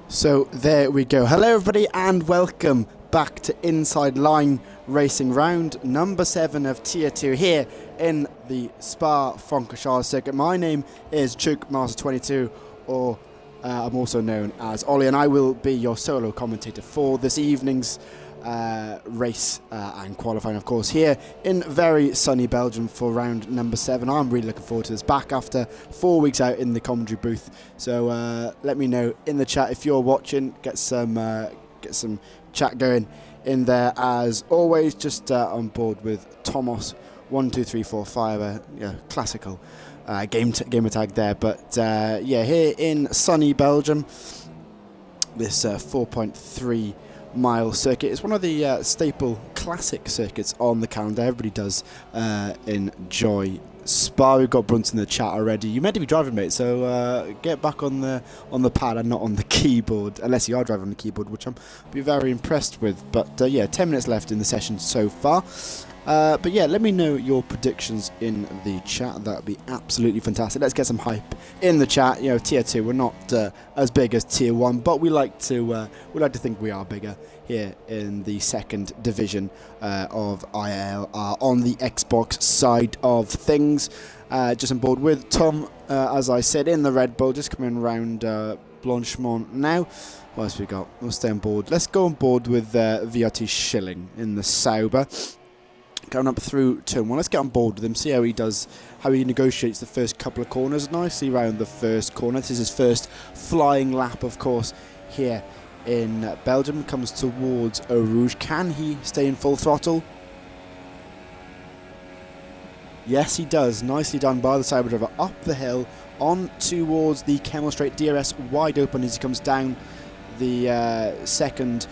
So there we go. Hello everybody and welcome back to Inside Line Racing round number 7 of Tier 2 here in the Spa-Francorchamps circuit. My name is Chuke Master 22, or I'm also known as Ollie, and I will be your solo commentator for this evening's race and qualifying, of course, here in very sunny Belgium for round number 7. I'm really looking forward to this, back after 4 weeks out in the commentary booth. So let me know in the chat if you're watching. Get some chat going in there. As always, just on board with Thomas 1234 yeah, classical gamer tag there. But yeah, here in sunny Belgium, this 4.3 mile circuit is one of the staple classic circuits on the calendar. Everybody does enjoy Spa. We've got Brunson in the chat already. You meant to be driving, mate, so get back on the pad and not on the keyboard, unless you are driving on the keyboard, which I'm be very impressed with. But yeah, 10 minutes left in the session so far. But yeah, let me know your predictions in the chat. That would be absolutely fantastic. Let's get some hype in the chat. You know, Tier 2, we're not as big as Tier 1, but we like to think we are bigger here in the second division of ILR on the Xbox side of things. Just on board with Tom, as I said, in the Red Bull, just coming around Blanchemont now. What else we got? We'll stay on board. Let's go on board with VRT Schilling in the Sauber. Going up through turn 1. Let's get on board with him, see how he does, how he negotiates the first couple of corners. Nicely round the first corner. This is his first flying lap, of course, here in Belgium. Comes towards Eau Rouge. Can he stay in full throttle? Yes, he does. Nicely done by the Sauber driver. Up the hill, on towards the Kemmel Straight. DRS wide open as he comes down the second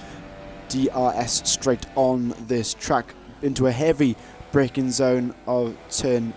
DRS straight on this track, into a heavy braking zone of turn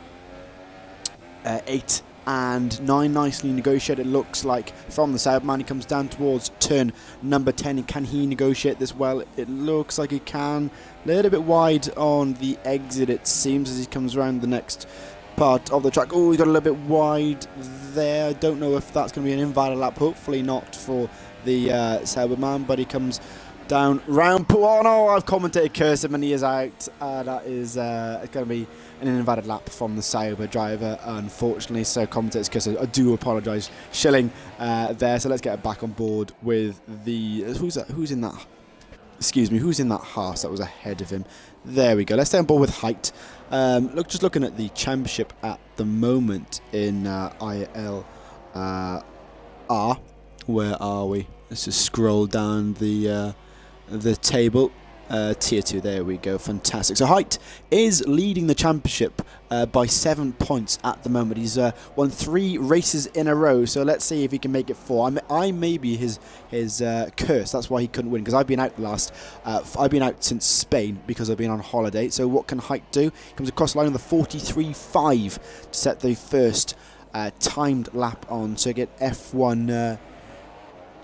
8 and 9. Nicely negotiated, looks like, from the Sauberman. He comes down towards turn number 10. Can he negotiate this well? It looks like he can. A little bit wide on the exit, it seems, as he comes around the next part of the track. Oh, he got a little bit wide there. I don't know if that's going to be an invalid lap. Hopefully not for the Sauberman, but he comes down round. Oh no, I've commentated curse him and he is out. That is going to be an invalid lap from the Sauber driver, unfortunately. So commentators curse, I do apologise. Schilling there. So let's get back on board with the who's in that? Excuse me, who's in that Haas that was ahead of him? There we go. Let's stay on board with height. Just looking at the championship at the moment in ILR. Where are we? Let's just scroll down the table. Tier 2, there we go, fantastic. So height is leading the championship by 7 points at the moment. He's won 3 races in a row, so let's see if he can make it 4. I may be his curse. That's why he couldn't win, because I've been out I've been out since Spain because I've been on holiday. So what can height do? He comes across the line on the 43.5 to set the first timed lap on circuit. F1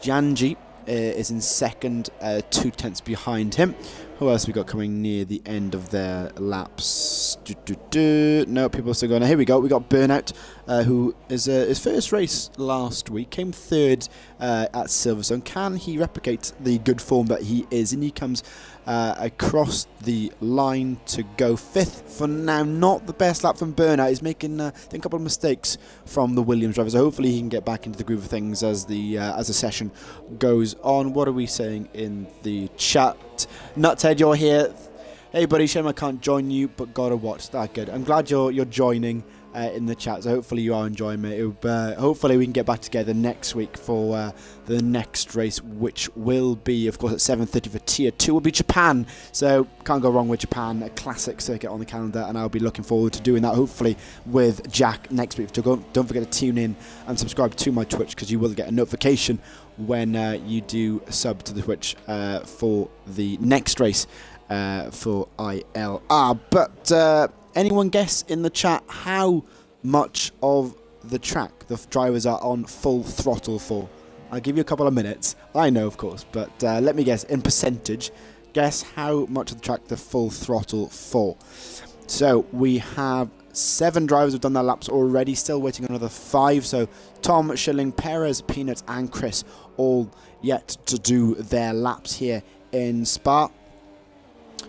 Janji is in second, 2 tenths behind him. Who else we got coming near the end of their laps? No, people are still going. Here we go. We got Burnout, who is his first race last week, came 3rd at Silverstone. Can he replicate the good form that he is? And he comes across the line to go 5th for now. Not the best lap from Burnout. He's making I think a couple of mistakes from the Williams driver, so hopefully he can get back into the groove of things as the session goes on. What are we saying in the chat? Nuthead, you're here. Hey buddy, shame I can't join you, but gotta watch. That good. I'm glad you're joining in the chat, so hopefully you are enjoying it. Hopefully we can get back together next week for the next race, which will be, of course, at 7:30 for Tier 2. Will be Japan, so can't go wrong with Japan. A classic circuit on the calendar, and I'll be looking forward to doing that, hopefully with Jack next week. So don't forget to tune in and subscribe to my Twitch, because you will get a notification when you do sub to the Twitch for the next race for ILR. But anyone guess in the chat how much of the track the drivers are on full throttle for? I'll give you a couple of minutes. I know, of course, but let me guess in percentage. Guess how much of the track they're full throttle for. So we have 7 drivers who've done their laps already, still waiting on another 5. So Tom, Schilling, Perez, Peanut and Chris all yet to do their laps here in Spa.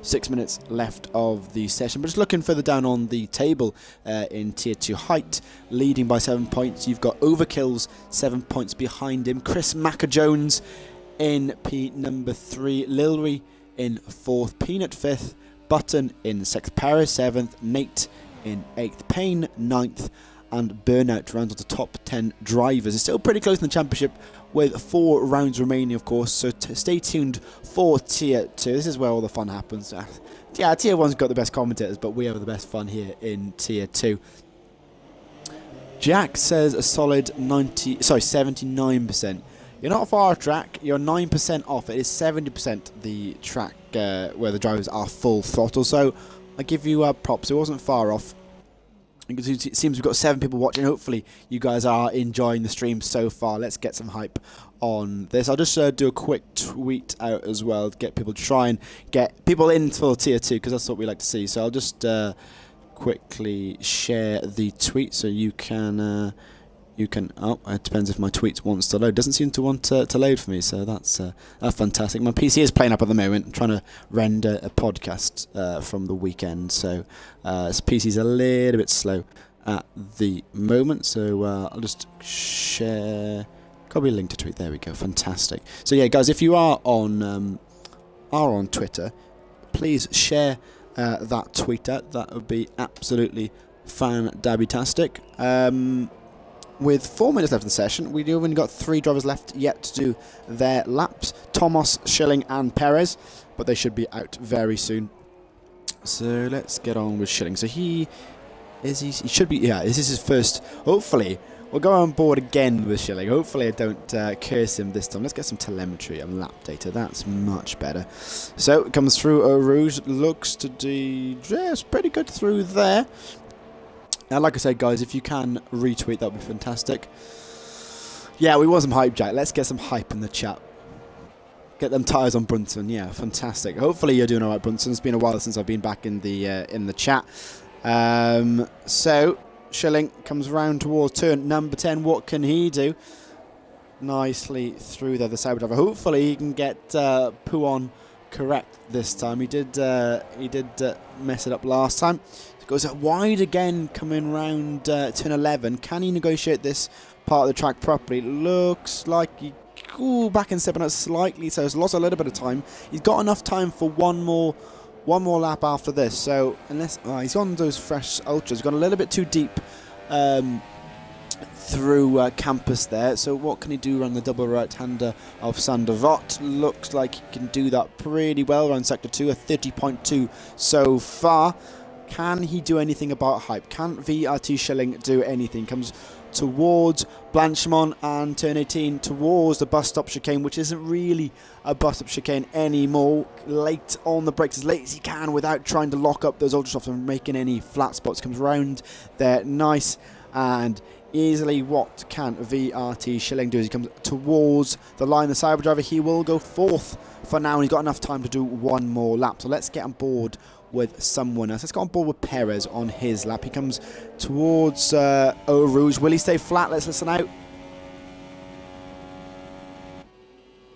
6 minutes left of the session. But just looking further down on the table in Tier 2 height, leading by 7 points, you've got Overkills 7 points behind him. Chris Macca-Jones in P number 3. Lilry in 4th. Peanut 5th. Button in 6th. Perez 7th. Nate in 8th. Payne 9th. And Burnout rounds on the top 10 drivers. It's still pretty close in the championship with 4 rounds remaining, of course. So stay tuned for Tier 2. This is where all the fun happens. Yeah, Tier 1's got the best commentators, but we have the best fun here in Tier 2. Jack says a solid 79%. You're not far off track. You're 9% off. It is 70% the track where the drivers are full throttle. So I give you props. It wasn't far off. It seems we've got 7 people watching. Hopefully you guys are enjoying the stream so far. Let's get some hype on this. I'll just do a quick tweet out as well to get people to try and get people in for Tier 2, because that's what we like to see. So I'll just quickly share the tweet so you can oh, it depends if my tweet wants to load. Doesn't seem to want to load for me, so that's fantastic. My PC is playing up at the moment. I'm trying to render a podcast from the weekend, so this PC's a little bit slow at the moment. So I'll just share. Got a link to tweet. There we go. Fantastic. So yeah, guys, if you are on Twitter, please share that tweet out. That would be absolutely fan-dabby-tastic. With 4 minutes left of the session, we've only got 3 drivers left yet to do their laps. Thomas, Schilling and Perez, but they should be out very soon. So let's get on with Schilling. So he should be, yeah, this is his first. Hopefully, we'll go on board again with Schilling. Hopefully I don't curse him this time. Let's get some telemetry and lap data. That's much better. So it comes through Rouge. Looks to be, yeah, it's pretty good through there. Now, like I said, guys, if you can retweet, that would be fantastic. Yeah, we want some hype, Jack. Let's get some hype in the chat. Get them tyres on Brunson. Yeah, fantastic. Hopefully you're doing all right, Brunson. It's been a while since I've been back in the chat. So, Schilling comes round towards turn number 10. What can he do? Nicely through there, the Sauber driver. Hopefully he can get Puon correct this time. He did mess it up last time. Goes out wide again, coming round turn 11. Can he negotiate this part of the track properly? Looks like he back and stepping out slightly, so he's lost a little bit of time. He's got enough time for one more lap after this. So unless he's on those fresh ultras, he's gone a little bit too deep through campus there. So what can he do around the double right-hander of Sander Vott? Looks like he can do that pretty well around sector 2, a 30.2 so far. Can he do anything about hype? Can VRT Schilling do anything? Comes towards Blanchemont and turn 18 towards the bus stop chicane, which isn't really a bus stop chicane anymore. Late on the brakes, as late as he can without trying to lock up those ultra softs and making any flat spots. Comes round there nice and easily. What can VRT Schilling do as he comes towards the line? The Cyber driver, he will go 4th for now, and he's got enough time to do one more lap. So let's get on board with someone else. Let's go on board with Perez on his lap. He comes towards Eau Rouge. Will he stay flat? Let's listen out.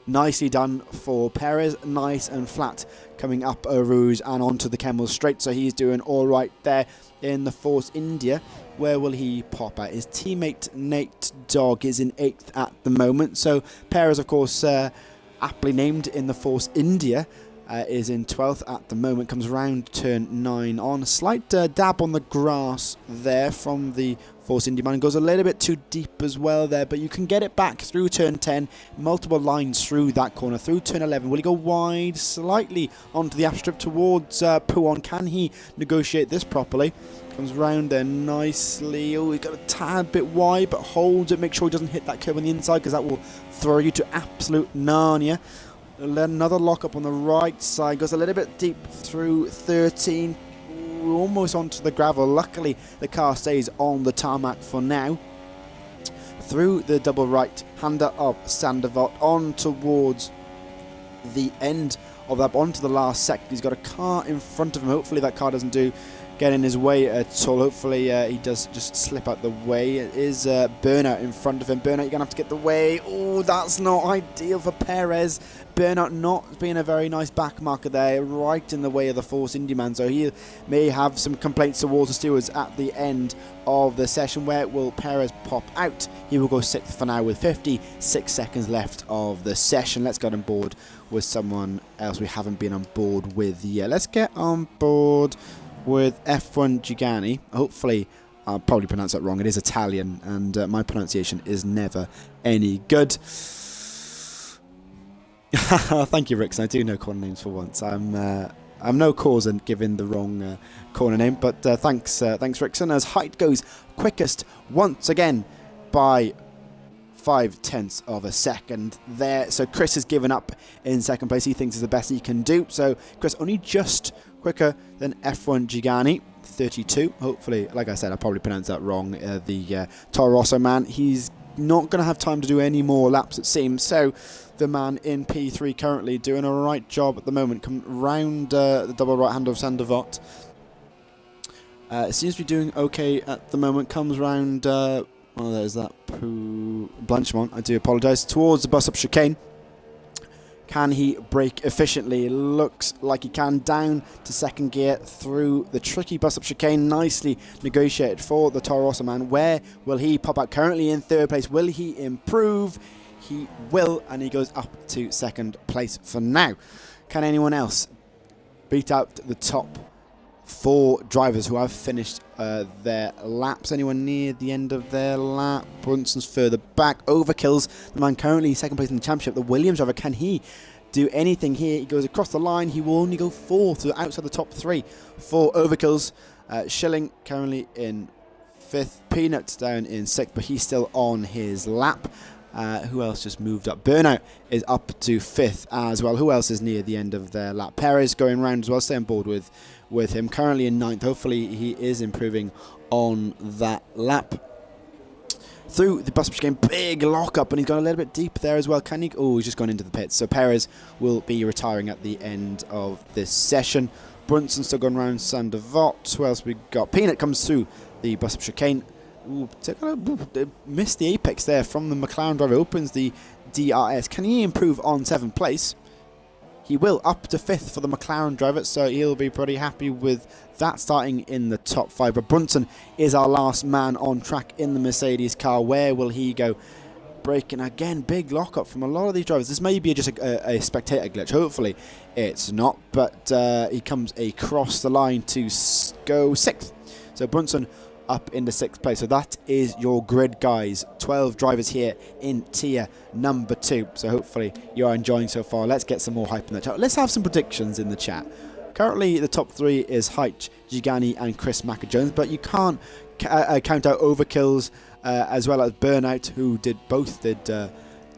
Nicely done for Perez. Nice and flat coming up Eau Rouge and onto the Kemmel Straight. So he's doing all right there in the Force India. Where will he pop at? His teammate Nate Dogg is in 8th at the moment. So Perez, of course, aptly named in the Force India, is in 12th at the moment. Comes round turn 9 on. A slight dab on the grass there from the Force India man. Goes a little bit too deep as well there, but you can get it back through turn 10. Multiple lines through that corner. Through turn 11. Will he go wide slightly onto the aft strip towards Puon? Can he negotiate this properly? Comes round there nicely. Oh, he's got a tad bit wide, but holds it. Make sure he doesn't hit that curve on the inside, because that will throw you to absolute Narnia. Another lock up on the right side. Goes a little bit deep through 13. Almost onto the gravel. Luckily, the car stays on the tarmac for now. Through the double right hander of Sander Vott on towards the end of that onto the last sector. He's got a car in front of him. Hopefully that car doesn't get in his way at all. Hopefully he does just slip out the way. It is Burnout in front of him. Burnout, you're going to have to get the way. Oh, that's not ideal for Perez. Burnout not being a very nice back marker there, right in the way of the Force Indy man. So he may have some complaints towards the stewards at the end of the session. Where will Perez pop out? He will go 6th for now with 56 seconds left of the session. Let's get on board with someone else we haven't been on board with yet. Let's get on board with F1 Gigani. Hopefully, I'll probably pronounce that wrong. It is Italian, and my pronunciation is never any good. Thank you, Rix. I do know corner names for once. I'm no cause in giving the wrong corner name, but thanks, Rickson. As height goes quickest once again by 0.5 of a second there. So Chris has given up in second place. He thinks is the best he can do. So Chris only just quicker than F1 Gigani, 32. Hopefully, like I said, I probably pronounced that wrong. The Toro Rosso man, he's not going to have time to do any more laps, it seems. So the man in P3 currently doing a right job at the moment. Come round the double right hand of Sandoval. Seems to be doing okay at the moment. Comes round, well, there's that Blanchemont, I do apologise, towards the bus up chicane. Can he brake efficiently? Looks like he can. Down to second gear through the tricky bus up chicane. Nicely negotiated for the Toro Rosso man. Where will he pop out? Currently in third place. Will he improve? He will, and he goes up to second place for now. Can anyone else beat out the top 4 drivers who have finished their laps? Anyone near the end of their lap? Brunson's further back. Overkills the man currently second place in the championship. The Williams driver, can he do anything here? He goes across the line. He will only go 4th, so outside the top 3 for Overkills. Schilling currently in 5th. Peanuts down in 6th, but he's still on his lap. Who else just moved up? Burnout is up to 5th as well. Who else is near the end of their lap? Perez going round as well. Stay on board with him. Currently in 9th. Hopefully he is improving on that lap. Through the bus game, big lock up, and he's gone a little bit deep there as well. Can he? Oh, he's just gone into the pits. So Perez will be retiring at the end of this session. Brunson still going round Sandoval. Who else we got? Peanut comes through the bus chicane. Ooh, missed the apex there from the McLaren driver. Opens the DRS. Can he improve on 7th place? He will, up to 5th for the McLaren driver, so he'll be pretty happy with that, starting in the top 5. But Brunson is our last man on track in the Mercedes car. Where will he go? Braking again, big lockup from a lot of these drivers. This may be just a spectator glitch. Hopefully it's not, but he comes across the line to go 6th. So Brunson up into 6th place. So that is your grid, guys. 12 drivers here in tier number 2. So hopefully you are enjoying so far. Let's get some more hype in the chat. Let's have some predictions in the chat. Currently the top 3 is Height, Gigani and Chris Macker-Jones, but you can't count out Overkills as well as Burnout, who did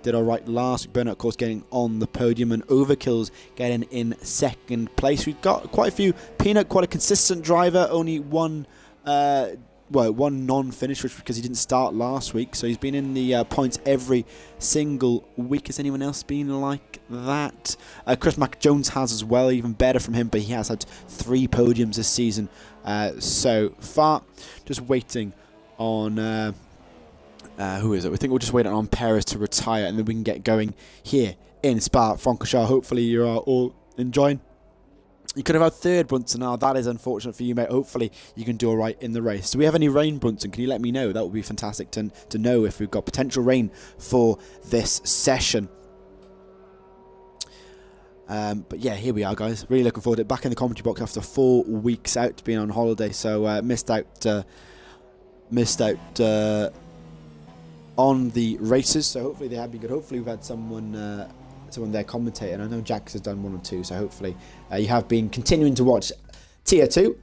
alright last week. Burnout, of course, getting on the podium, and Overkills getting in 2nd place. We've got quite a few. Peanut, quite a consistent driver, only one non-finish, which because he didn't start last week, so he's been in the points every single week. Has anyone else been like that? Chris Mack-Jones has as well, even better from him, but he has had 3 podiums this season so far. Just waiting on who is it? We think we'll just wait on Perez to retire, and then we can get going here in Spa-Francorchamps. Hopefully you are all enjoying. You could have had 3rd, Brunson. Now, that is unfortunate for you, mate. Hopefully, you can do all right in the race. Do we have any rain, Brunson? Can you let me know? That would be fantastic to know if we've got potential rain for this session. But yeah, here we are, guys. Really looking forward to it. Back in the commentary box after 4 weeks out, being on holiday. So, missed out on the races. So, hopefully, they have been good. Hopefully, we've had someone there commentating. I know Jax has done 1 or 2, so hopefully you have been continuing to watch tier 2.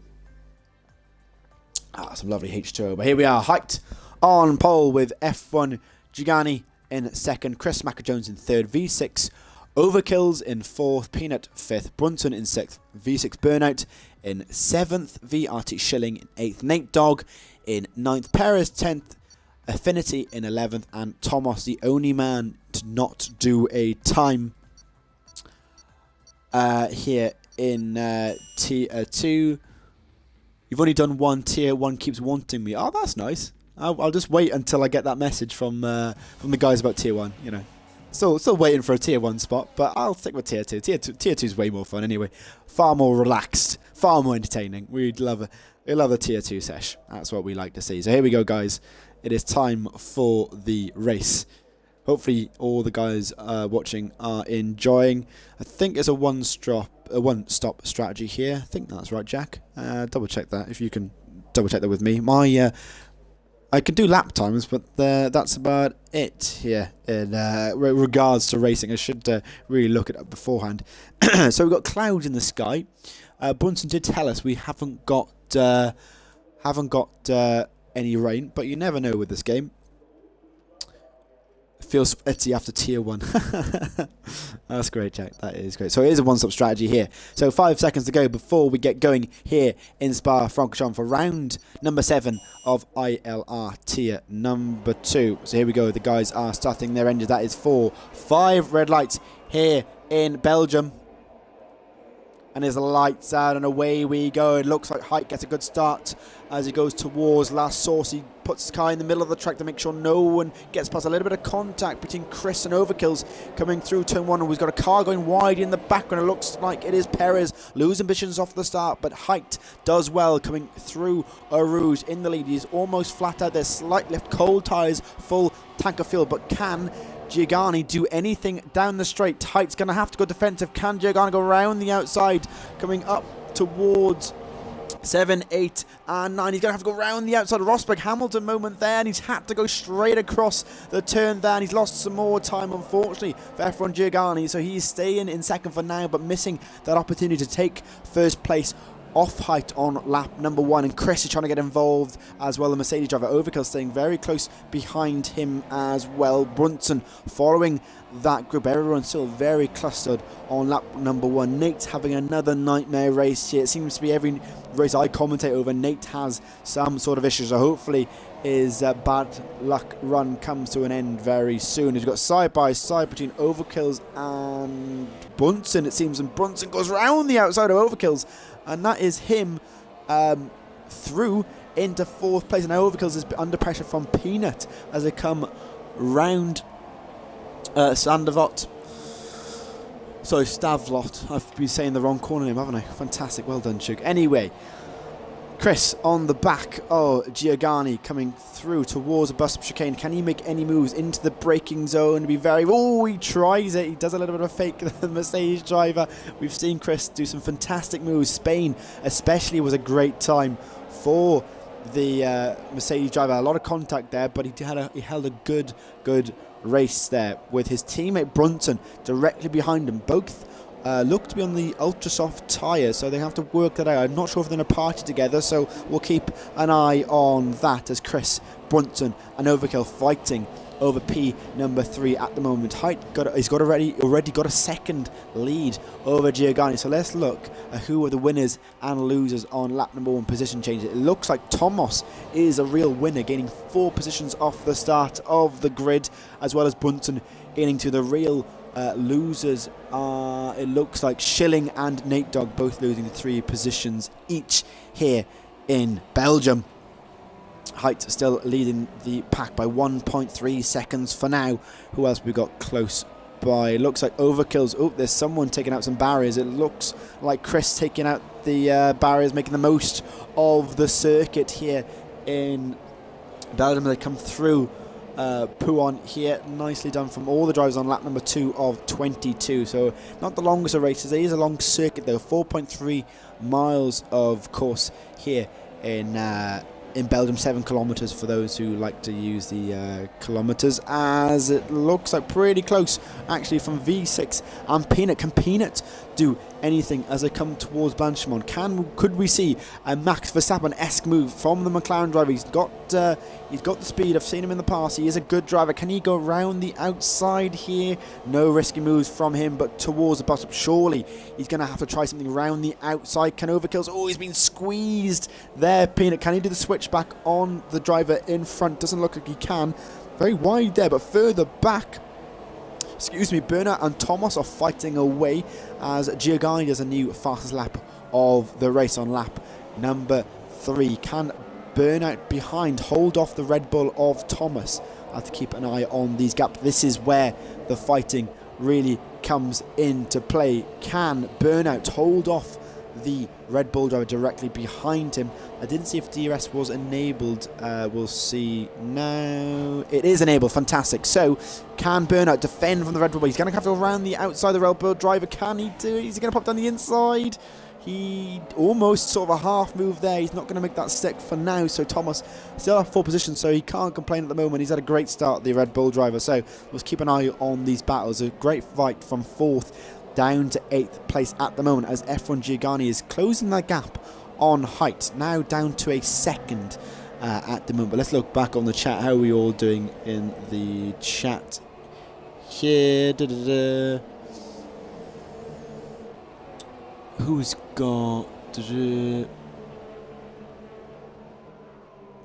Some lovely H2O. But here we are, hyped on pole with F1 Gigani in 2nd, Chris Macker-Jones in 3rd, V6 Overkills in 4th, Peanut 5th, Brunson in 6th, V6 Burnout in 7th, VRT Schilling in 8th, Nate Dogg in 9th, Perez 10th, Affinity in 11th, and Thomas, the only man to not do a time. here in Tier 2. You've only done one. Tier 1 keeps wanting me. Oh, that's nice. I'll just wait until I get that message from the guys about Tier 1, you know. Still waiting for a Tier 1 spot, but I'll stick with Tier 2. Tier 2 is way more fun anyway. Far more relaxed, far more entertaining. We love a Tier 2 sesh. That's what we like to see. So here we go, guys. It is time for the race. Hopefully all the guys watching are enjoying. I think it's a one-stop strategy here. I think that's right, Jack. Double check that if you can double check that with me. I could do lap times, but that's about it here in regards to racing. I should really look it up beforehand. So we've got clouds in the sky. Brunson did tell us we haven't got any rain, but you never know with this game. Feels splitty after Tier 1. That's great, Jack. That is great. So it is a one-stop strategy here. So 5 seconds to go before we get going here in Spa-Francorchamps for round number 7 of ILR Tier number 2. So here we go. The guys are starting their engines. That is 5 red lights here in Belgium. And his lights out and away we go. It looks like Height gets a good start as he goes towards last source. He puts his car in the middle of the track to make sure no one gets past. A little bit of contact between Chris and Overkill's coming through turn 1. And we've got a car going wide in the background. It looks like it is Perez losing positions off the start, but Height does well coming through Rouge in the lead. He's almost flat out. There's slight lift, cold tyres, full tank of fuel, but can Giuliani do anything down the straight? Height's going to have to go defensive. Can Giuliani go around the outside, coming up towards 7, 8 and 9? He's going to have to go around the outside. Rosberg Hamilton moment there, and he's had to go straight across the turn there, and he's lost some more time, unfortunately, for F1 Giuliani. So he's staying in second for now, but missing that opportunity to take first place off Height on lap number 1, and Chris is trying to get involved as well. The Mercedes driver Overkill staying very close behind him as well. Brunson following that group. Everyone's still very clustered on lap number 1. Nate's having another nightmare race here. It seems to be every race I commentate over, Nate has some sort of issues, so hopefully his bad luck run comes to an end very soon. He's got side by side between Overkill's and Brunson, it seems, and Brunson goes round the outside of Overkill's, and that is him through into 4th place. And now Overkill's is under pressure from Peanut as they come round Stavlot. I've been saying the wrong corner name, haven't I? Fantastic, well done, Chug. Anyway, Chris on the back. Oh, Giuliani coming through towards a bus chicane. Can he make any moves into the braking zone? Be very. Oh, he tries it. He does a little bit of a fake. The Mercedes driver. We've seen Chris do some fantastic moves. Spain, especially, was a great time for the Mercedes driver. A lot of contact there, but he held a good race there with his teammate Brunson directly behind him. Both look to be on the ultra soft tyres, so they have to work that out. I'm not sure if they're going to party together, so we'll keep an eye on that as Chris, Brunson and Overkill fighting over P number 3 at the moment. Height he's already got a second lead over Giuliani. So let's look at who are the winners and losers on lap number 1 position changes. It looks like Thomas is a real winner, gaining 4 positions off the start of the grid, as well as Brunson gaining to the real losers. It looks like Schilling and Nate Dogg both losing 3 positions each here in Belgium. Height still leading the pack by 1.3 seconds for now. Who else we got close by? It looks like Overkill's. Oh, there's someone taking out some barriers. It looks like Chris taking out the barriers, making the most of the circuit here in Belgium. They come through Pouon here. Nicely done from all the drivers on lap number 2 of 22. So not the longest of races. It is a long circuit though. 4.3 miles of course here in Belgium, 7 kilometres for those who like to use the kilometres, as it looks like pretty close actually from V6 and Peanut. Can Peanut do anything as they come towards Blanchimont? Could we see a Max Verstappen-esque move from the McLaren driver? He's got the speed. I've seen him in the past. He is a good driver. Can he go around the outside here? No risky moves from him, but towards the bottom. Surely he's going to have to try something around the outside. Can Overkill's. Oh, he's been squeezed there. Peanut, can he do the switch back on the driver in front? Doesn't look like he can. Very wide there, but further back excuse me, Bernard and Thomas are fighting away as Giovanni does a new fastest lap of the race on lap number 3. Can Burnout behind hold off the Red Bull of Thomas? I have to keep an eye on these gaps. This is where the fighting really comes into play. Can Burnout hold off the Red Bull driver directly behind him? I didn't see if DRS was enabled. We'll see now. It is enabled. Fantastic. So can Burnout defend from the Red Bull? He's going to have to go around the outside of the Red Bull driver. Can he do it? Is he going to pop down the inside? He almost sort of a half move there. He's not going to make that stick for now. So Thomas still have 4 positions, so he can't complain at the moment. He's had a great start, the Red Bull driver. So let's keep an eye on these battles. A great fight from 4th down to 8th place at the moment as F1 Giovanni is closing that gap on height. Now down to a 2nd at the moment. But let's look back on the chat. How are we all doing in the chat here? Who's got...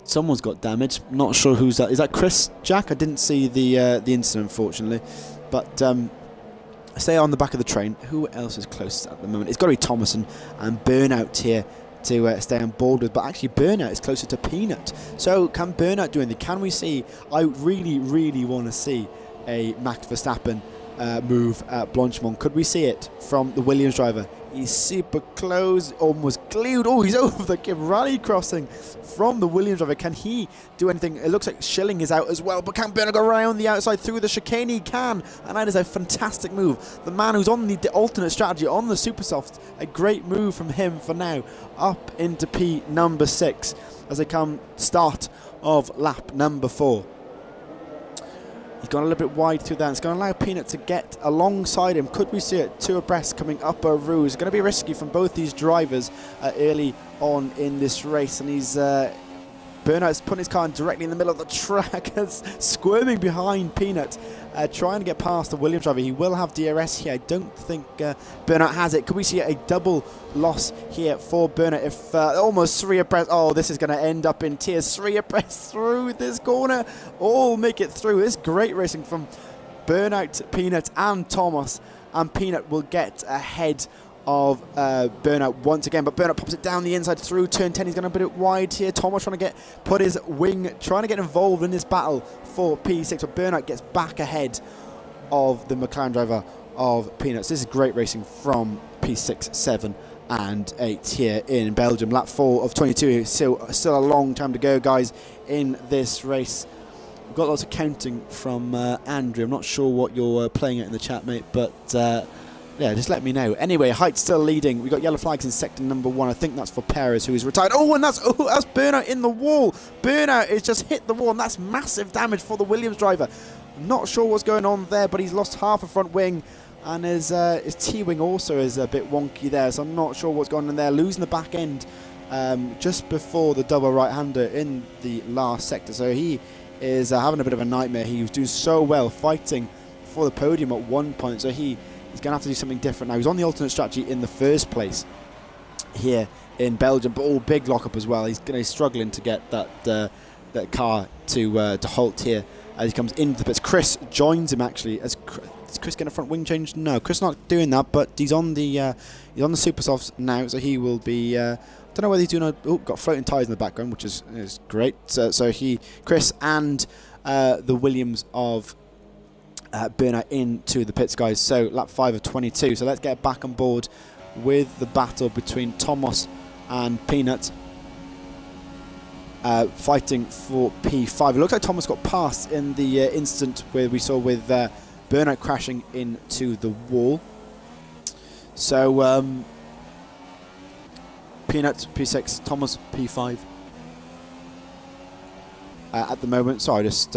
Someone's got damage. Not sure who's that. Is that Chris, Jack? I didn't see the incident, unfortunately. But stay on the back of the train. Who else is closest at the moment? It's got to be Thomas and Burnout here to stay on board with. But actually, Burnout is closer to Peanut. So can Burnout do anything? Can we see... I really, really want to see a Max Verstappen move at Blanchimont. Could we see it from the Williams driver? He's super close, almost glued. Oh, he's over the rally crossing from the Williams driver. Can he do anything? It looks like Schilling is out as well, but can Bernard go around the outside through the chicane? He can, and that is a fantastic move. The man who's on the alternate strategy on the super soft, a great move from him for now, up into P number 6 as they come start of lap number 4. He's gone a little bit wide through that. It's going to allow Peanut to get alongside him. Could we see it? 2 abreast coming up a roof. It's going to be risky from both these drivers early on in this race. And he's Burnout's putting his car directly in the middle of the track, squirming behind Peanut, trying to get past the Williams driver. He will have DRS here. I don't think Burnout has it. Could we see a double loss here for Burnout? If almost 3 abreast. Oh, this is going to end up in tears. 3 abreast through this corner. All make it through. This great racing from Burnout, Peanut, and Thomas. And Peanut will get ahead of Burnout once again, but Burnout pops it down the inside through turn 10. He's going to put it wide here. Thomas trying to put his wing, trying to get involved in this battle for P6, but Burnout gets back ahead of the McLaren driver of Peanuts. This is great racing from P6, 7 and 8 here in Belgium. Lap 4 of 22. Still a long time to go, guys, in this race. We've got lots of counting from Andrew. I'm not sure what you're playing at in the chat, mate, but yeah, just let me know. Anyway, Height's still leading. We've got yellow flags in sector number 1. I think that's for Perez, who is retired. Oh, and that's Burnout in the wall. Burnout has just hit the wall, and that's massive damage for the Williams driver. Not sure what's going on there, but he's lost half a front wing, and his T-wing also is a bit wonky there, so I'm not sure what's going on there. Losing the back end just before the double right-hander in the last sector, so he is having a bit of a nightmare. He was doing so well fighting for the podium at one point, so he's going to have to do something different now. He's on the alternate strategy in the first place here in Belgium, but big lockup as well. He's going to be struggling to get that car to halt here as he comes into the pits. Chris joins him actually. Is Chris getting a front wing change? No, Chris not doing that, but he's on the super softs now, so he will be. Don't know whether he's doing got floating tyres in the background, which is great. So Chris and the Williams of Burnout into the pits, guys. So lap 5 of 22. So let's get back on board with the battle between Thomas and Peanut, fighting for P5. It looks like Thomas got past in the incident where we saw with Burnout crashing into the wall. So Peanut P6, Thomas P5 at the moment. Sorry, just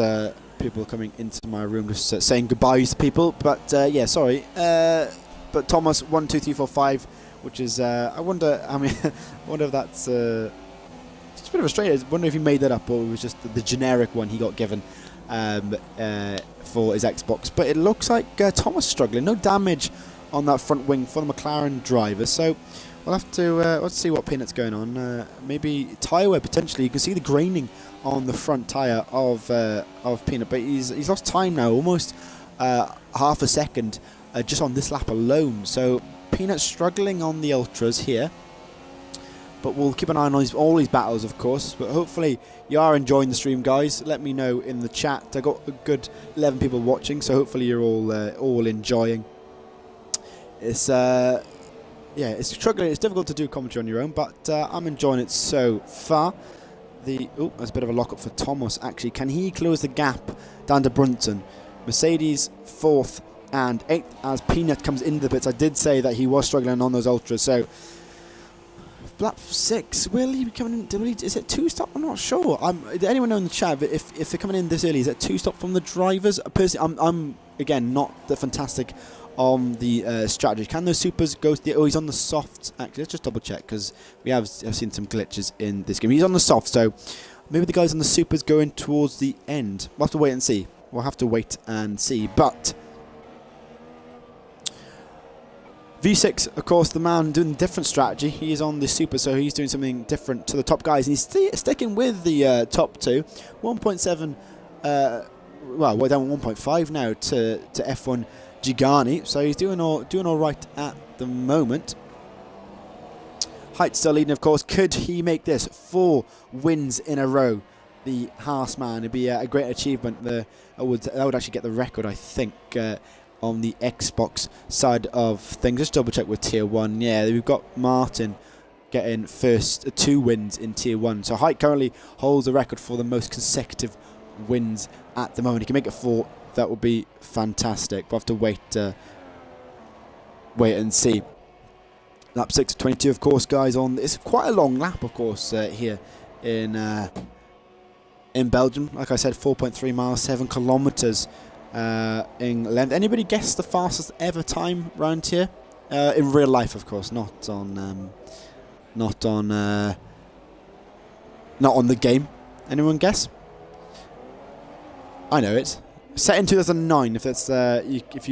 people coming into my room, just saying goodbyes to people. But yeah, sorry. But Thomas 1, 2, 3, 4, 5, which is I wonder. I mean, I wonder if that's it's a bit of a strange. I wonder if he made that up or it was just the generic one he got given for his Xbox. But it looks like Thomas struggling. No damage on that front wing for the McLaren driver. So we'll have to let's see what Peanut's going on. Maybe tyre wear potentially. You can see the graining on the front tyre of Peanut, but he's lost time now, almost half a second just on this lap alone. So Peanut struggling on the ultras here, but we'll keep an eye on all these battles, of course. But hopefully you are enjoying the stream, guys. Let me know in the chat. I got a good 11 people watching, so hopefully you're all enjoying. It's yeah, it's struggling. It's difficult to do commentary on your own, but I'm enjoying it so far. There's a bit of a lock-up for Thomas, actually. Can he close the gap down to Brunson? Mercedes 4th and 8th as Peanut comes into the pits. I did say that he was struggling on those ultras, so lap 6, will he be coming in? Is it 2-stop? I'm not sure. Did anyone know in the chat if they're coming in this early, is it 2-stop from the drivers? Personally, I'm again not the fantastic on the strategy. Can those supers go to the... Oh, he's on the softs. Actually, let's just double check, because I've seen some glitches in this game. He's on the soft, so maybe the guys on the supers going towards the end. We'll have to wait and see. We'll have to wait and see. But V6, of course, the man doing a different strategy. He is on the super, so he's doing something different to the top guys. And he's sticking with the top two. 1.7, well, we're down 1.5 now to F1 Gigani. So he's doing all right at the moment. Height still leading, of course. Could he make this 4 wins in a row? The Haas man, it'd be a great achievement. That would actually get the record, I think, on the Xbox side of things. Just double check with Tier 1. Yeah, we've got Martin getting first 2 wins in Tier 1. So Height currently holds the record for the most consecutive wins at the moment. He can make it 4. That would be fantastic. We'll have to wait and see. Lap 6 of 22, of course, guys. It's quite a long lap, of course, here in Belgium. Like I said, 4.3 miles, 7 kilometers in length. Anybody guess the fastest ever time round here? In real life, of course, not on the game. Anyone guess? I know it. Set in 2009. If that's if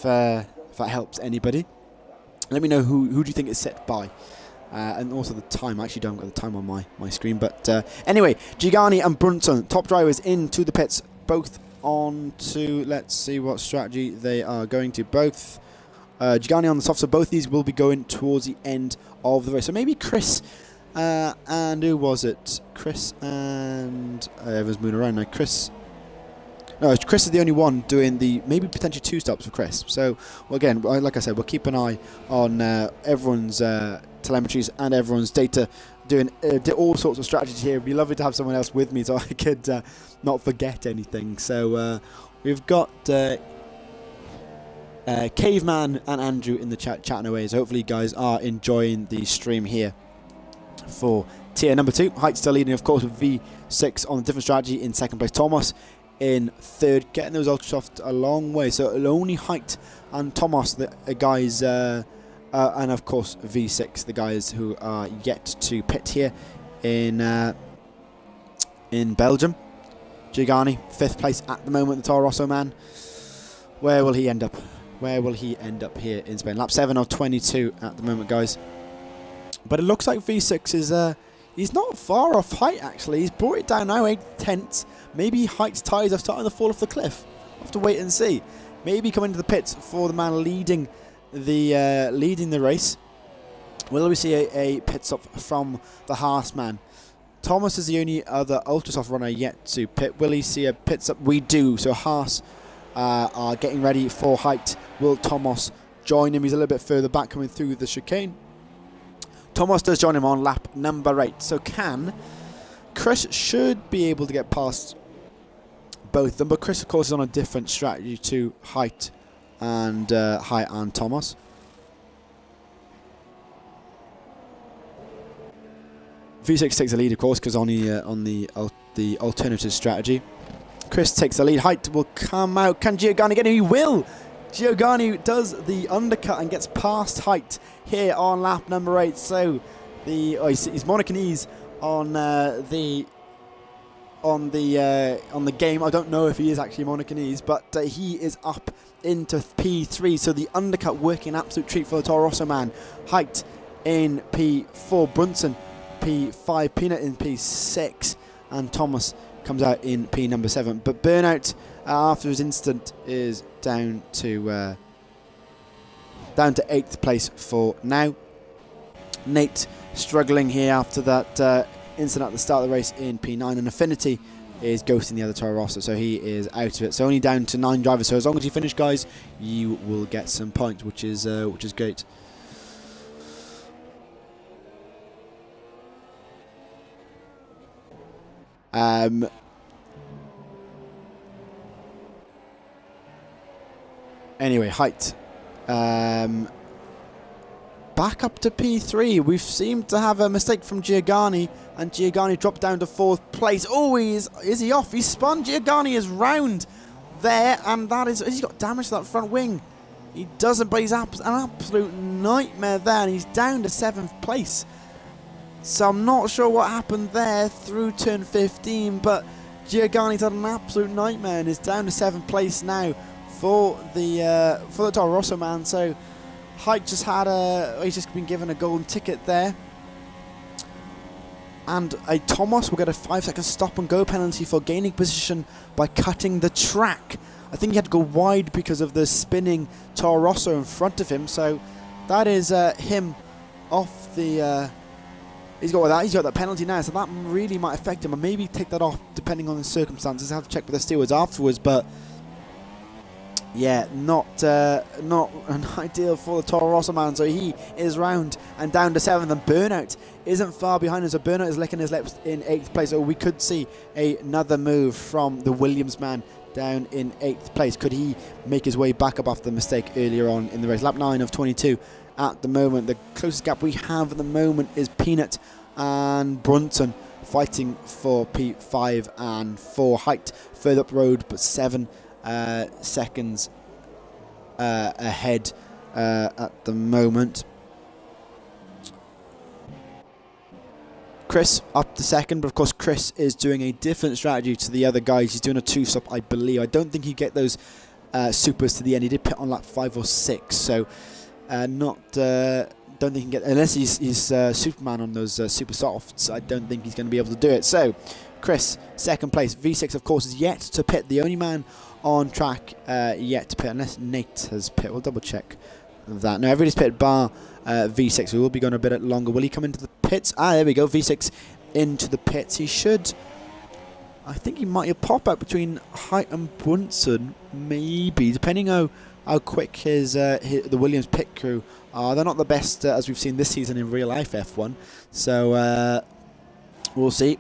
that helps anybody, let me know who do you think it's set by. And also the time. I actually don't got the time on my screen. But anyway, Gigani and Brunson, top drivers, into the pits. Both on to, let's see what strategy they are going to. Both Gigani on the soft, so both these will be going towards the end of the race. So maybe Chris and who was it? Chris and everyone's moving around now. Chris is the only one doing the maybe potentially 2 stops for Chris. So well, again, like I said, we'll keep an eye on everyone's telemetries and everyone's data, doing all sorts of strategies here. It'd be lovely to have someone else with me so I could not forget anything. So we've got Caveman and Andrew in the chatting away. So hopefully you guys are enjoying the stream here for tier number 2. Height still leading, of course, with V6 on a different strategy in 2nd place. Thomas in 3rd, getting those ultra soft a long way. So only Height and Thomas, the guys, and of course V6, the guys who are yet to pit here in Belgium. Gigani, 5th place at the moment, the Toro Rosso man. Where will he end up? Where will he end up here in Spain? Lap 7 of 22 at the moment, guys. But it looks like V6 is he's not far off Height, actually. He's brought it down now, 8/10. Maybe Height's tyres are starting to fall off the cliff. We'll have to wait and see. Maybe come into the pits for the man leading the race. Will we see a pit stop from the Haas man? Thomas is the only other ultra soft runner yet to pit. Will he see a pit stop? We do. So Haas are getting ready for Height. Will Thomas join him? He's a little bit further back coming through the chicane. Thomas does join him on lap number 8. So Chris should be able to get past both of them, but Chris, of course, is on a different strategy to Height and Thomas. V6 takes the lead, of course, because on the alternative strategy. Chris takes the lead. Height will come out. Can Giovanni get him? He will. Giovanni does the undercut and gets past Height here on lap number 8. So he's Monacanese on the game. I don't know if he is actually Monacanese, but he is up into P3. So the undercut working an absolute treat for the Toro Rosso man. Height in P4, Brunson P5, Peanut in P6, and Thomas comes out in P number 7. But Burnout, after his incident, is down to 8th place for now. Nate struggling here after that incident at the start of the race in P9, and Affinity is ghosting the other Toro Rosso, so he is out of it. So only down to 9 drivers. So as long as you finish, guys, you will get some points, which is great. Anyway, height. Back up to P3. We've seemed to have a mistake from Giovanni, and Giovanni dropped down to 4th place. Oh, is he off? He spun. Giovanni is round there, and that is, he's got damage to that front wing. He doesn't, but he's an absolute nightmare there, and he's down to 7th place. So I'm not sure what happened there through turn 15, but Giovanni's had an absolute nightmare and is down to 7th place now for the Toro Rosso man. So Height just had he's just been given a golden ticket there. And a Thomas will get a 5-second stop and go penalty for gaining position by cutting the track. I think he had to go wide because of the spinning Toro Rosso in front of him. So that is him off the... He's got that penalty now, so that really might affect him, and maybe take that off depending on the circumstances. I have to check with the stewards afterwards, but yeah, not an ideal for the Toro Rosso man. So he is round and down to 7th, and Burnout isn't far behind him. So Burnout is licking his lips in 8th place. So we could see another move from the Williams man down in 8th place. Could he make his way back up after the mistake earlier on in the race? Lap 9 of 22. At the moment, the closest gap we have at the moment is Peanut and Brunson fighting for P5 and 4. Height further up the road, but 7 seconds ahead at the moment. Chris up to 2nd, but of course Chris is doing a different strategy to the other guys. He's doing a 2-stop, I believe. I don't think he'd get those supers to the end. He did pit on lap 5 or 6, so don't think he can get, unless he's Superman on those super softs. I don't think he's going to be able to do it. So Chris, 2nd place. V6 of course is yet to pit, the only man on track yet to pit, unless Nate has pit. We'll double check that. No, everybody's pitted bar V6. We will be going a bit longer. Will he come into the pits? There we go, V6 into the pits. He should, I think he might pop out between Height and Brunson, maybe, depending how quick the Williams pit crew are. They're not the best as we've seen this season in real life F1, so we'll see.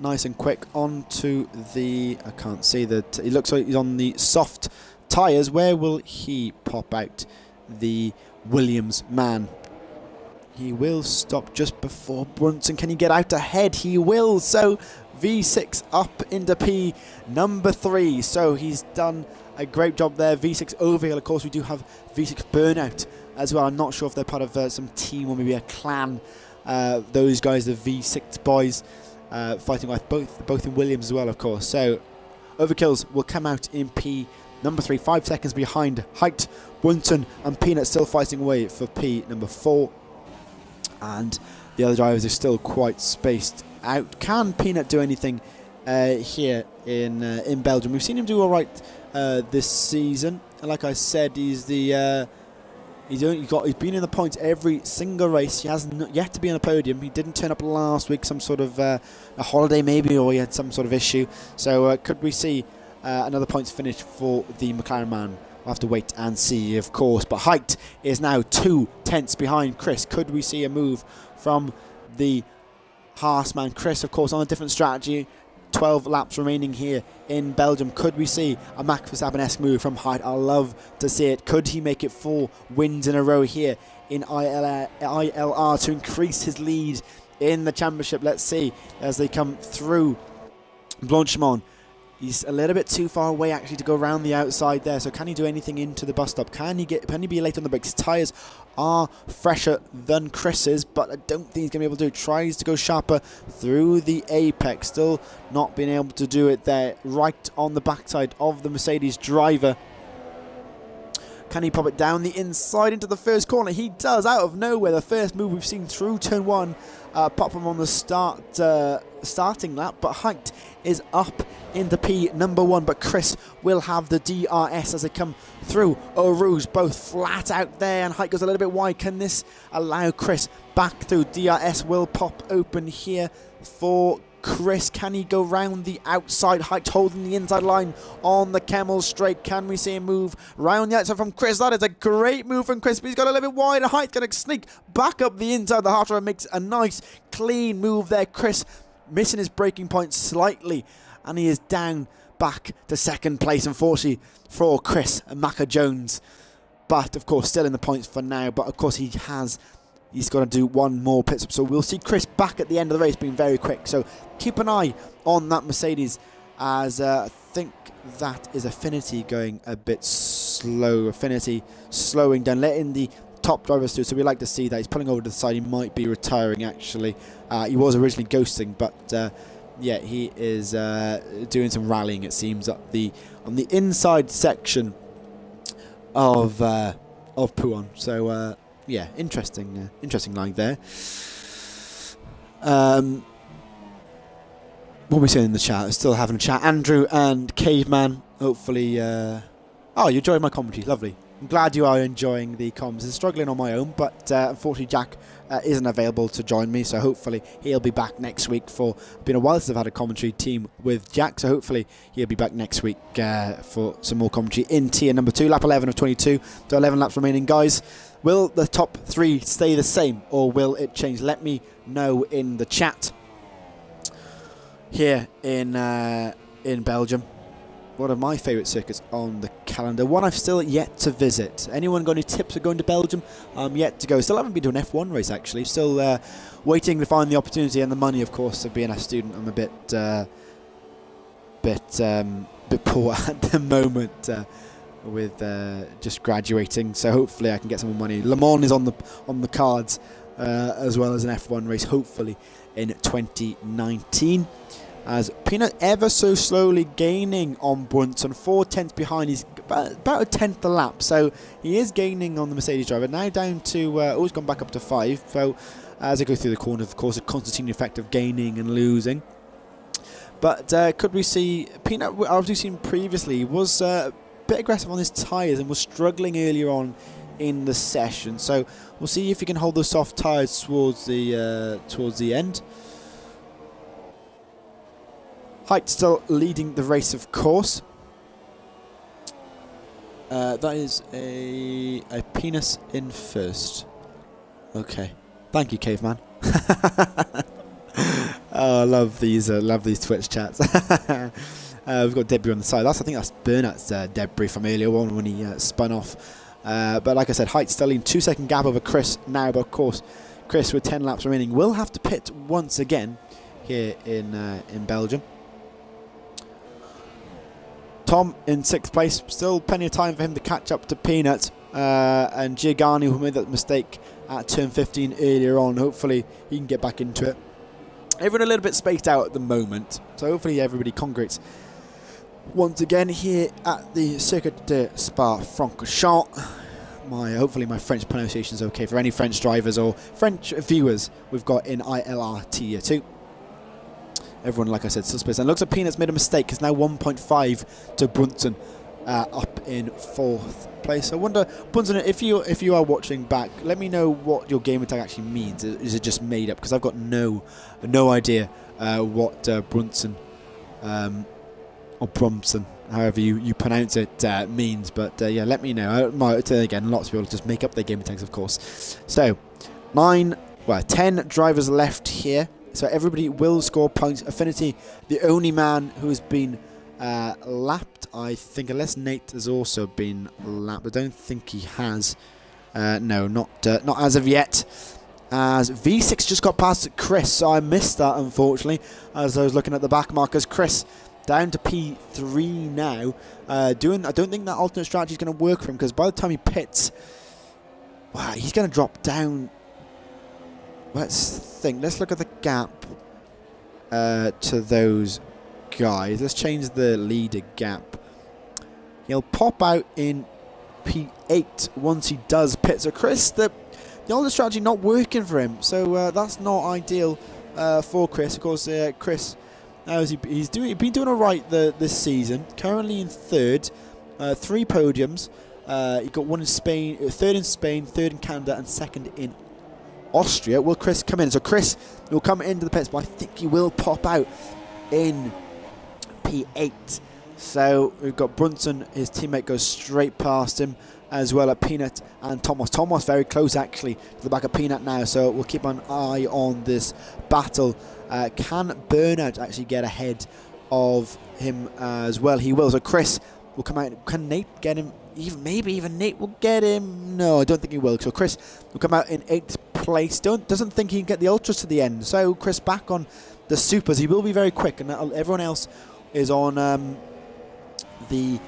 Nice and quick onto the, I can't see that, it looks like he's on the soft tyres. Where will he pop out, the Williams man? He will stop just before Brunson. Can he get out ahead? He will. So V6 up into P number 3. So he's done a great job there. V6 over here. Of course, we do have V6 Burnout as well. I'm not sure if they're part of some team or maybe a clan. Those guys, the V6 boys, fighting with both in Williams as well, of course. So Overkills will come out in P number 3, 5 seconds behind Height, Brunson, and Peanut still fighting away for P number 4. And the other drivers are still quite spaced out. Can Peanut do anything here in Belgium? We've seen him do all right this season. Like I said, he's been in the points every single race. He hasn't yet to be on a podium. He didn't turn up last week, some sort of a holiday maybe, or he had some sort of issue. So could we see another points finish for the McLaren man? We'll have to wait and see, of course. But Height is now 2 tenths behind Chris. Could we see a move from the Haas man? Chris, of course, on a different strategy. 12 laps remaining here in Belgium. Could we see a Max Verstappen-esque move from Height? I love to see it. Could he make it 4 wins in a row here in ILR to increase his lead in the championship? Let's see as they come through Blanchimont. He's a little bit too far away actually to go around the outside there. So can he do anything into the bus stop? Can he be late on the brakes? His tyres are fresher than Chris's, but I don't think he's going to be able to do it. Tries to go sharper through the apex. Still not being able to do it there. Right on the backside of the Mercedes driver. Can he pop it down the inside into the first corner? He does, out of nowhere. The first move we've seen through turn 1. Pop him on the starting lap, but Height is up into P number 1, but Chris will have the DRS as they come through. Rouge both flat out there, and Height goes a little bit wide. Can this allow Chris back through? DRS will pop open here for Chris. Can he go round the outside? Height holding the inside line on the Camel straight. Can we see him move round the outside from Chris? That is a great move from Chris, but he's got a little bit wide. Height's going to sneak back up the inside. The half drive makes a nice clean move there. Chris missing his braking point slightly, and he is down back to second place, unfortunately, for Chris and Macca Jones. But, of course, still in the points for now. But, of course, he's got to do one more pit stop. So we'll see Chris back at the end of the race being very quick. So keep an eye on that Mercedes, as I think that is Affinity going a bit slow. Affinity slowing down, letting the top drivers through. So we like to see that. He's pulling over to the side. He might be retiring, actually. He was originally ghosting, but yeah, he is doing some rallying, it seems, on the inside section of Pouan. So yeah, interesting line there. What are we saying in the chat? Still having a chat. Andrew and Caveman, hopefully. Oh, you enjoyed my commentary. Lovely. I'm glad you are enjoying the comms. I'm struggling on my own, but unfortunately Jack isn't available to join me, so hopefully he'll be back next week. It's been a while since I've had a commentary team with Jack, so hopefully he'll be back next week for some more commentary in tier number 2, lap 11 of 22. So 11 laps remaining, guys. Will the top 3 stay the same, or will it change? Let me know in the chat here in Belgium. One of my favourite circuits on the calendar. One I've still yet to visit. Anyone got any tips for going to Belgium? I'm yet to go. Still haven't been to an F1 race, actually. Still waiting to find the opportunity and the money, of course, of being a student. I'm a bit poor at the moment with just graduating. So hopefully I can get some more money. Le Mans is on the cards, as well as an F1 race, hopefully in 2019. As Peanut ever so slowly gaining on Brunson, 4/10 behind. He's about a tenth a lap, so he is gaining on the Mercedes driver. Now down to, he's gone back up to 5. So as I go through the corner, of course, a Constantine effect of gaining and losing. But could we see Peanut? As we've seen previously, was a bit aggressive on his tyres and was struggling earlier on in the session. So we'll see if he can hold those soft tyres towards the end. Height still leading the race, of course. That is a penis in first. Okay, thank you, Caveman. Oh, I love these Twitch chats. We've got debris on the side. I think that's Bernat's debris from earlier on when he spun off. But like I said, Height still in 2-second gap over Chris now. But of course, Chris with 10 laps remaining will have to pit once again here in Belgium. Tom in 6th place, still plenty of time for him to catch up to Peanut, and Giovanni, who made that mistake at turn 15 earlier on. Hopefully he can get back into it. Everyone a little bit spaced out at the moment, so hopefully everybody congregates once again here at the Circuit de Spa-Francorchamps. Hopefully my French pronunciation is okay for any French drivers or French viewers we've got in ILR Tier 2. Everyone, like I said, still spaced. And looks like Peanut's made a mistake. It's now 1.5 to Brunson, up in 4th place. I wonder, Brunson, if you are watching back, let me know what your game tag actually means. Is it just made up? Because I've got no idea what Brunson or Bromson, however you pronounce it, means. But yeah, let me know. Again, lots of people just make up their game tags, of course. So 10 drivers left here. So everybody will score points. Affinity, the only man who has been lapped, I think, unless Nate has also been lapped. I don't think he has. No, not as of yet. As V6 just got past Chris, so I missed that, unfortunately, as I was looking at the back markers. Chris down to P3 now. I don't think that alternate strategy is going to work for him, because by the time he pits, wow, he's going to drop down. Let's think. Let's look at the gap to those guys. Let's change the leader gap. He'll pop out in P8 once he does pit. So Chris, the older strategy not working for him, so that's not ideal for Chris. Of course, Chris, he's been doing all right this season. Currently in third, 3 podiums. He got 1 in Spain, third in Spain, third in Canada, and second in Austria. Will Chris come in? So Chris will come into the pits, but I think he will pop out in P8. So we've got Brunson, his teammate goes straight past him, as well at Peanut and Thomas. Thomas very close actually to the back of Peanut now, so we'll keep an eye on this battle. Can Burnout actually get ahead of him as well? He will. So Chris will come out. Can Nate get him? Maybe even Nate will get him. No, I don't think he will. So Chris will come out in 8th place. Doesn't think he can get the ultras to the end. So Chris back on the supers. He will be very quick, and everyone else is on the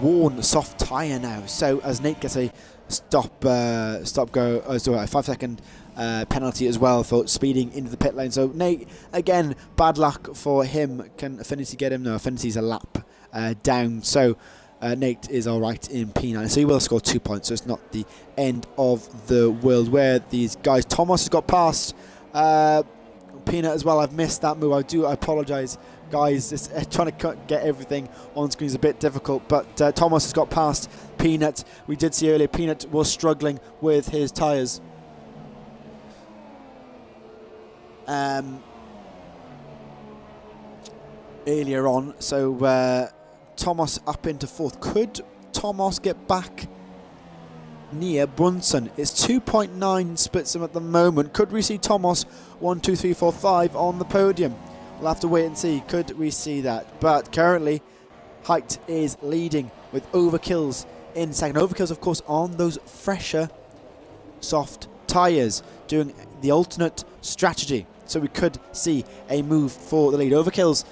worn soft tyre now. So as Nate gets a stop go, so a 5-second penalty as well for speeding into the pit lane. So Nate, again, bad luck for him. Can Affinity get him? No, Affinity's a lap down. So Nate is alright in P9. So he will score 2 points. So it's not the end of the world where these guys. Thomas has got past Peanut as well. I've missed that move. I apologise, guys. It's, trying to get everything on screen is a bit difficult, but Thomas has got past Peanut. We did see earlier Peanut was struggling with his tyres. Earlier on, so Thomas up into 4th. Could Thomas get back near Brunson? It's 2.9 splits him at the moment. Could we see Thomas 1, 2, 3, 4, 5 on the podium? We'll have to wait and see. Could we see that? But currently, Height is leading with Overkills in second. Overkills, of course, on those fresher, soft tyres, doing the alternate strategy. So we could see a move for the lead. Overkills,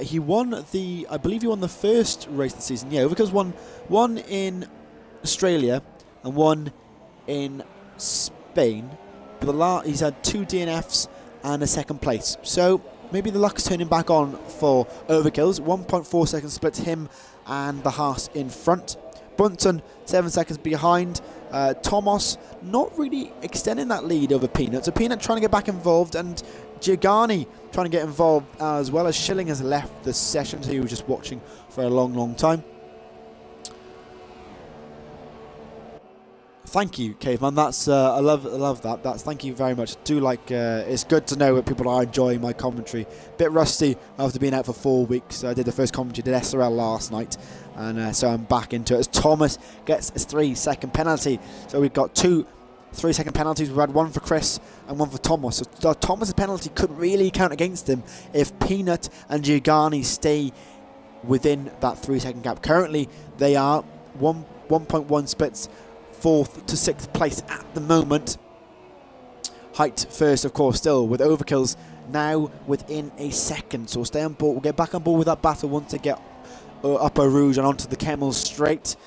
he won the, I believe he won the first race of the season. Yeah, Overkills won one in Australia and one in Spain. But he's had 2 DNFs and a 2nd place. So maybe the luck's turning back on for Overkills. 1.4 seconds splits him and the Haas in front. Brunson 7 seconds behind. Thomas not really extending that lead over Peanut. So Peanut trying to get back involved, and Giuliani trying to get involved as well. As Schilling has left the session, so he was just watching for a long time. Thank you, Caveman. That's I love that. Thank you very much. Do like it's good to know that people are enjoying my commentary. Bit rusty after being out for 4 weeks. I did the first commentary, did SRL last night, and so I'm back into it. As Thomas gets his 3-second penalty, so we've got 2 3-second penalties. We've had 1 for Chris and 1 for Thomas. So Thomas's penalty could really count against him if Peanut and Giuliani stay within that 3-second gap. Currently, they are 1.1 splits. 4th to 6th place at the moment. Height first, of course, still with Overkills now within a second. So we'll stay on board. We'll get back on board with that battle once they get up Eau Rouge and onto the Camel straight.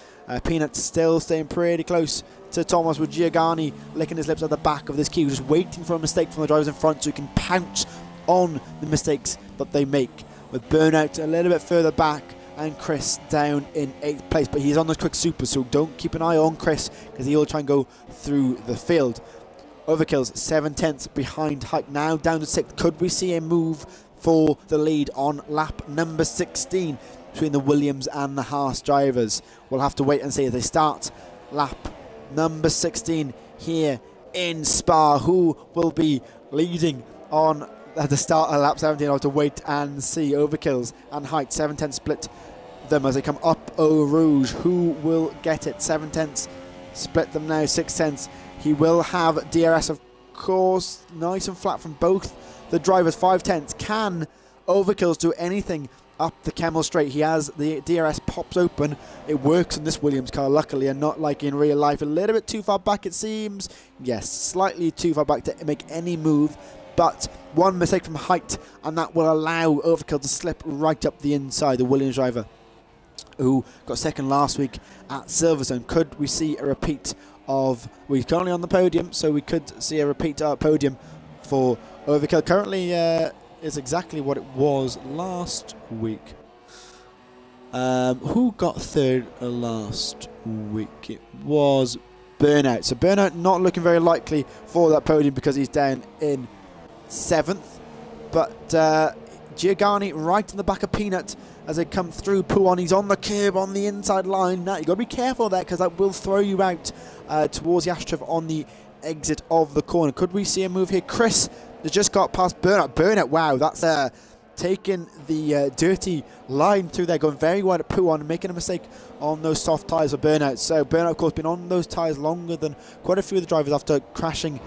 Peanut still staying pretty close to Thomas, with Giuliani licking his lips at the back of this queue, just waiting for a mistake from the drivers in front so he can pounce on the mistakes that they make. With Burnout a little bit further back, and Chris down in 8th place, but he's on those quick supers, so don't keep an eye on Chris because he'll try and go through the field. Overkills 7/10 behind Height, now down to 6th. Could we see a move for the lead on lap number 16 between the Williams and the Haas drivers? We'll have to wait and see as they start lap number 16 here in Spa. Who will be leading on at the start of lap 17? I'll have to wait and see. Overkills and Height 7/10 split them as they come up Eau Rouge. Who will get it? 7/10 split them now. 6/10. He will have DRS, of course, nice and flat from both the drivers. 5/10. Can Overkills do anything up the Camel straight? He has the DRS pops open. It works in this Williams car, luckily, and not like in real life. A little bit too far back, it seems. Yes, slightly too far back to make any move. But 1 mistake from Height, and that will allow Overkill to slip right up the inside. The Williams driver who got 2nd last week at Silverstone. Could we see a repeat of... We're currently on the podium, so we could see a repeat podium for Overkill. Currently is exactly what it was last week. Who got third last week? It was Burnout. So Burnout not looking very likely for that podium because he's down in 7th. But Giovanni right in the back of Peanut as they come through. Puon, he's on the curb on the inside line. Now, you've got to be careful there because that will throw you out towards the Astroturf on the exit of the corner. Could we see a move here? Chris has just got past Burnout. Burnout, wow, that's taking the dirty line through there, going very wide at Puon, making a mistake on those soft tyres of Burnout. So Burnout, of course, been on those tyres longer than quite a few of the drivers after crashing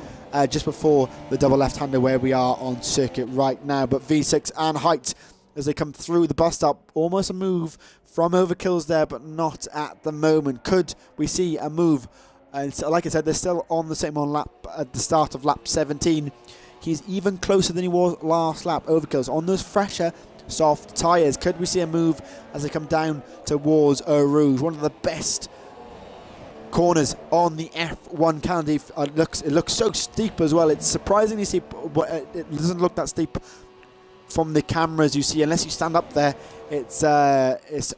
just before the double left-hander where we are on circuit right now. But V6 and Height as they come through the bus stop, almost a move from Overkills there, but not at the moment. Could we see a move? And so, like I said, they're still on the same on lap at the start of lap 17. He's even closer than he was last lap. Overkills on those fresher, soft tyres. Could we see a move as they come down towards Eau Rouge? One of the best corners on the F1 calendar. It looks so steep as well. It's surprisingly steep, but it doesn't look that steep from the cameras you see. Unless you stand up there, it's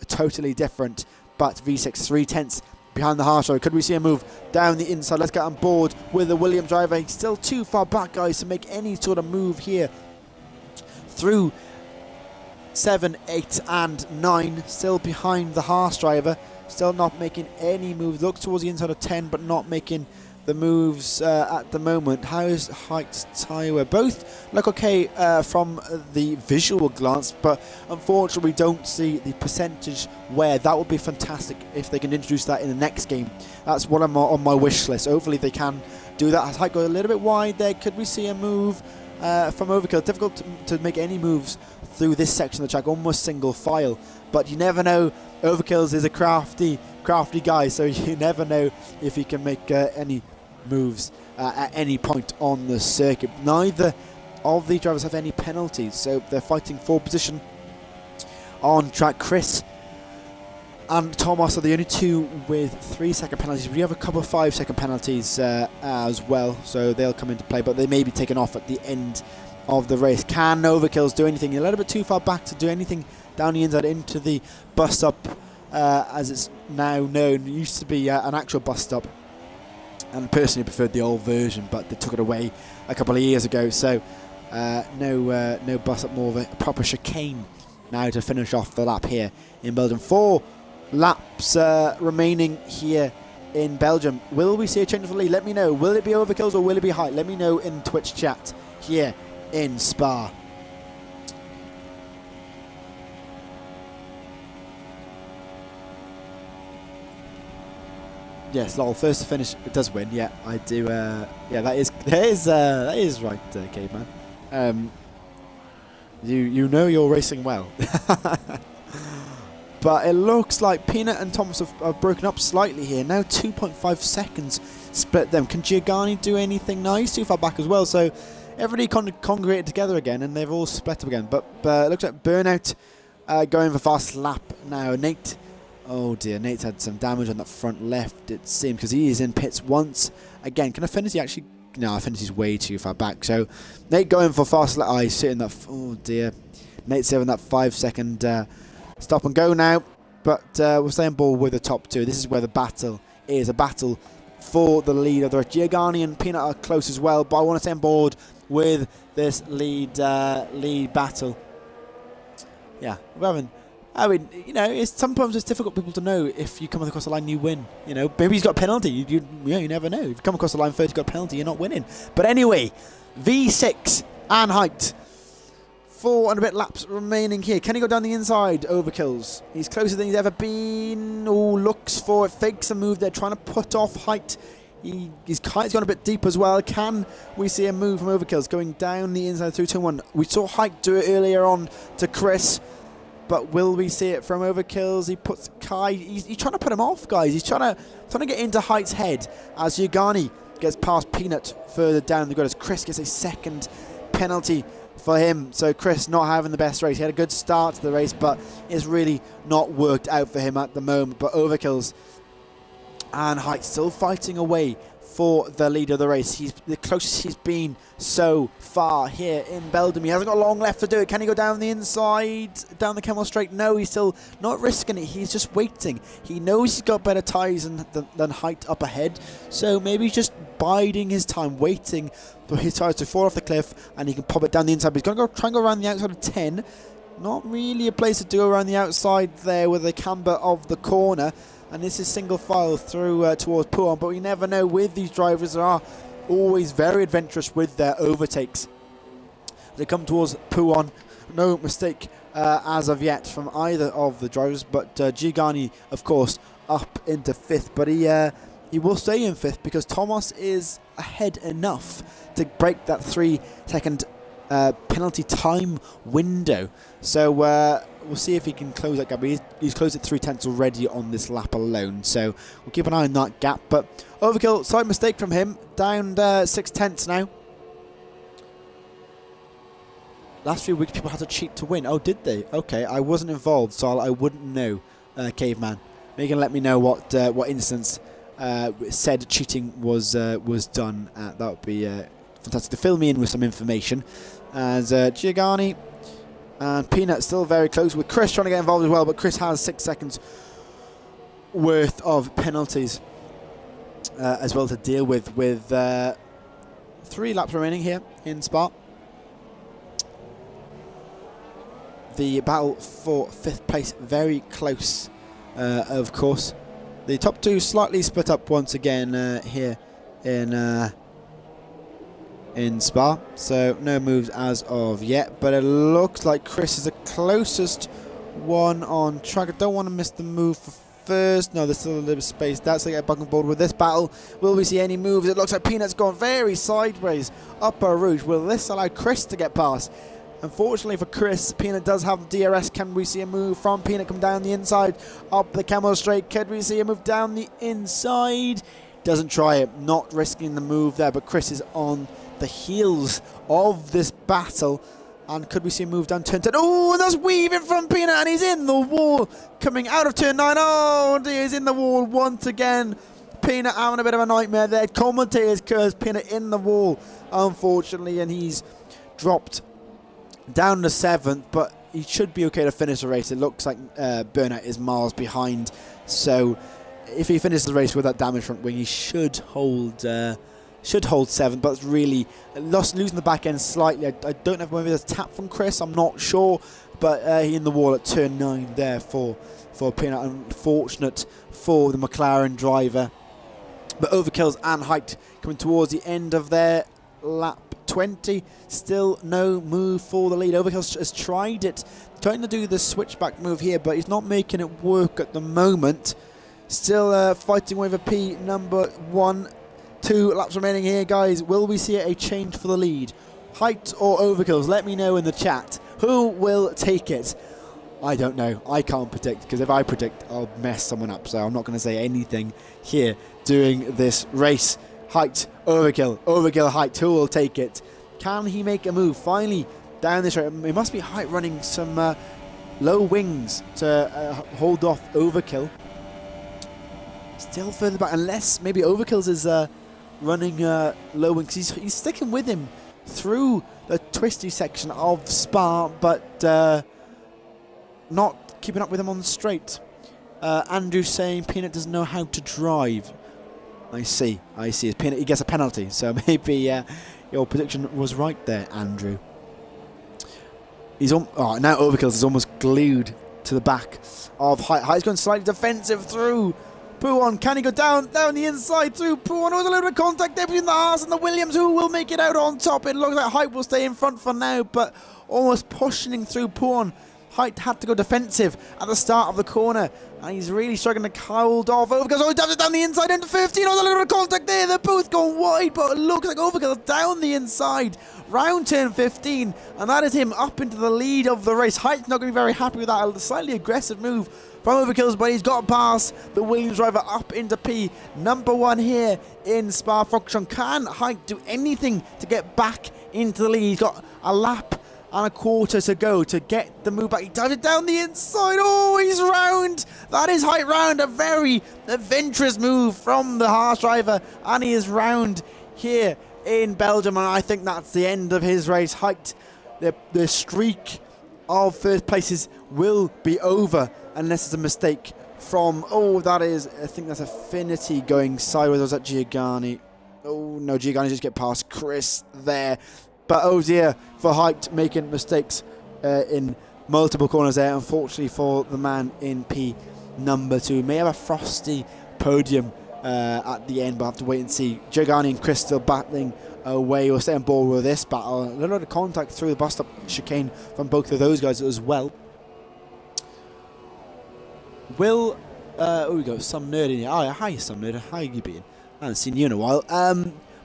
totally different. But V6 3/10 behind the harsh road. Could we see a move down the inside? Let's get on board with the Williams driver. He's still too far back, guys, to make any sort of move here through 7, 8 and 9. Still behind the Haas driver. Still not making any moves. Looks towards the inside of 10, but not making the moves at the moment. How is Height's tyre wear? Both look okay from the visual glance, but unfortunately we don't see the percentage wear. That would be fantastic if they can introduce that in the next game. That's what I'm on my wish list. Hopefully they can do that. Has Height go a little bit wide there? Could we see a move from Overkill? Difficult to make any moves through this section of the track, almost single file, but you never know. Overkills is a crafty guy, so you never know if he can make any moves at any point on the circuit. Neither of the drivers have any penalties, so they're fighting for position on track. Chris and Thomas are the only two with 3-second penalties. We have a couple of 5-second penalties as well, so they'll come into play, but they may be taken off at the end of the race. Can Overkills do anything? A little bit too far back to do anything down the inside into the bus stop, as it's now known. It used to be an actual bus stop, and personally preferred the old version, but they took it away a couple of years ago, so no bus stop, more of a proper chicane now to finish off the lap here in Belgium. 4 laps remaining here in Belgium. Will we see a change of the lead? Let me know. Will it be Overkills or will it be Height? Let me know in Twitch chat here in Spa. Yes, lol. First to finish, it does win. Yeah, I do. Yeah, that is right, Caveman. You know you're racing well. But it looks like Peanut and Thomas have broken up slightly here. Now 2.5 seconds split them. Can Giovanni do anything nice? Too far back as well. So everybody congregated together again, and they've all split up again. But it looks like Burnout going for fast lap now. Nate. Oh dear, Nate's had some damage on that front left, it seems, because he is in pits once again. Can Affinity actually? No, Affinity's way too far back. So Nate going for fast lap. Oh, he's sitting that. Oh dear, Nate's having that 5-second stop and go now. But we'll stay on board with the top two. This is where the battle is, a battle for the lead. Although Giovanni and Peanut are close as well, but I want to stay on board with this lead battle. Yeah, we're having. I mean, you know, sometimes it's difficult for people to know if you come across the line, you win. You know, maybe he's got a penalty. You never know. If you come across the line first, you've got a penalty, you're not winning. But anyway, V6 and Height. 4 and a bit laps remaining here. Can he go down the inside? Overkills. He's closer than he's ever been. Oh, looks for it. Fakes a move there, trying to put off Height. His kite's gone a bit deep as well. Can we see a move from Overkills going down the inside through turn 1? We saw Height do it earlier on to Chris. But will we see it from Overkills? He puts Kai. He's trying to put him off, guys. He's trying to get into Height's head as Giovanni gets past Peanut further down the grid. As Chris gets a second penalty for him. So Chris not having the best race. He had a good start to the race, but it's really not worked out for him at the moment. But Overkills and Height still fighting away for the lead of the race. He's the closest he's been so far here in Belgium. He hasn't got long left to do it. Can he go down the inside, down the Camel Straight? No, he's still not risking it. He's just waiting. He knows he's got better tyres than height up ahead, so maybe he's just biding his time, waiting for his tyres to fall off the cliff, and he can pop it down the inside. But he's going to try and go around the outside of 10. Not really a place to do around the outside there with the camber of the corner. And this is single file through towards Pouon, but we never know with these drivers. They are always very adventurous with their overtakes. They come towards Pouon, no mistake as of yet from either of the drivers, but Giuliani, of course, up into 5th, but he will stay in 5th because Thomas is ahead enough to break that 3-second penalty time window. So we'll see if he can close that gap. He's closed at 3/10 already on this lap alone, so we'll keep an eye on that gap. But overkill, slight mistake from him, down 6/10 now. Last few weeks people had to cheat to win. Oh, did they? Okay, I wasn't involved, so I wouldn't know. Caveman, maybe you can let me know what instance said cheating was done. That would be fantastic to fill me in with some information. As Giuliani and Peanut still very close, with Chris trying to get involved as well, but Chris has 6 seconds worth of penalties as well to deal with 3 laps remaining here in Spa. The battle for 5th place very close, of course. The top 2 slightly split up once again here in Spa, so no moves as of yet, but it looks like Chris is the closest one on track. I don't want to miss the move for first. No, there's still a little bit of space. That's to get back on board with this battle. Will we see any moves? It looks like Peanut's gone very sideways up a Rouge. Will this allow Chris to get past? Unfortunately for Chris, Peanut does have DRS. Can we see a move from Peanut come down the inside up the Camel Straight? Can we see a move down the inside? Doesn't try it, not risking the move there, but Chris is on the heels of this battle. And could we see a move down turn 10? Oh, and that's weaving from Peanut, and he's in the wall coming out of turn 9. Oh dear, he's in the wall once again. Peanut having a bit of a nightmare there. Commentators curse Peanut in the wall, unfortunately, and he's dropped down to 7th, but he should be okay to finish the race. It looks like Burnout is miles behind, so if he finishes the race with that damage front wing, he should hold 7th, but it's really losing the back end slightly. I don't know if maybe there's a tap from Chris, I'm not sure, but he in the wall at turn 9 there for Peanut. Unfortunate for the McLaren driver, but overkills and height coming towards the end of their lap 20. Still no move for the lead. Overkill has tried it, trying to do the switchback move here, but he's not making it work at the moment. Still fighting with a P number 1. 2 laps remaining here, guys. Will we see a change for the lead? Height or overkills? Let me know in the chat. Who will take it? I don't know. I can't predict, because if I predict, I'll mess someone up. So I'm not going to say anything here during this race. Height, overkill, overkill, height. Who will take it? Can he make a move finally down this road? It must be height running some low wings to hold off overkill. Still further back, unless maybe overkills is running low wings. He's sticking with him through the twisty section of Spa, but not keeping up with him on the straight. Andrew saying Peanut doesn't know how to drive. I see. Peanut, he gets a penalty, so maybe your prediction was right there, Andrew. He's now overkills is almost glued to the back of Height. Height's going slightly defensive through Pouon. Can he go down the inside through Pouon? There was a little bit of contact there between the Haas and the Williams. Who will make it out on top? It looks like Height will stay in front for now, but almost pushing through Pouon. Height had to go defensive at the start of the corner, and he's really struggling to hold off Overkill. Oh, he does it down the inside into 15. Oh, a little bit of contact there. They're both going wide, but it looks like Overkill down the inside round turn 15, and that is him up into the lead of the race. Height's not going to be very happy with that. A slightly aggressive move from Overkills, but he's got past the Williams driver up into P. Number 1 here in Spa-Francorchamps. Can Height do anything to get back into the lead? He's got a lap and a quarter to go to get the move back. He dives it down the inside. Oh, he's round. That is height round. A very adventurous move from the Haas driver, and he is round here in Belgium, and I think that's the end of his race. Height, the streak of first places will be over unless it's a mistake from, oh, that is, I think that's Affinity going sideways. Or was that Giovanni? Oh no, Giovanni just get past Chris there. But oh dear, for Height making mistakes in multiple corners there. Unfortunately for the man in P number 2. May have a frosty podium at the end, but I'll have to wait and see. Giovanni and Chris still battling away. We'll stay on board with this battle. A little bit of contact through the bus stop chicane from both of those guys as well. Will, oh, we go, some nerd in here. Oh, hi, some nerd. How you been? I haven't seen you in a while.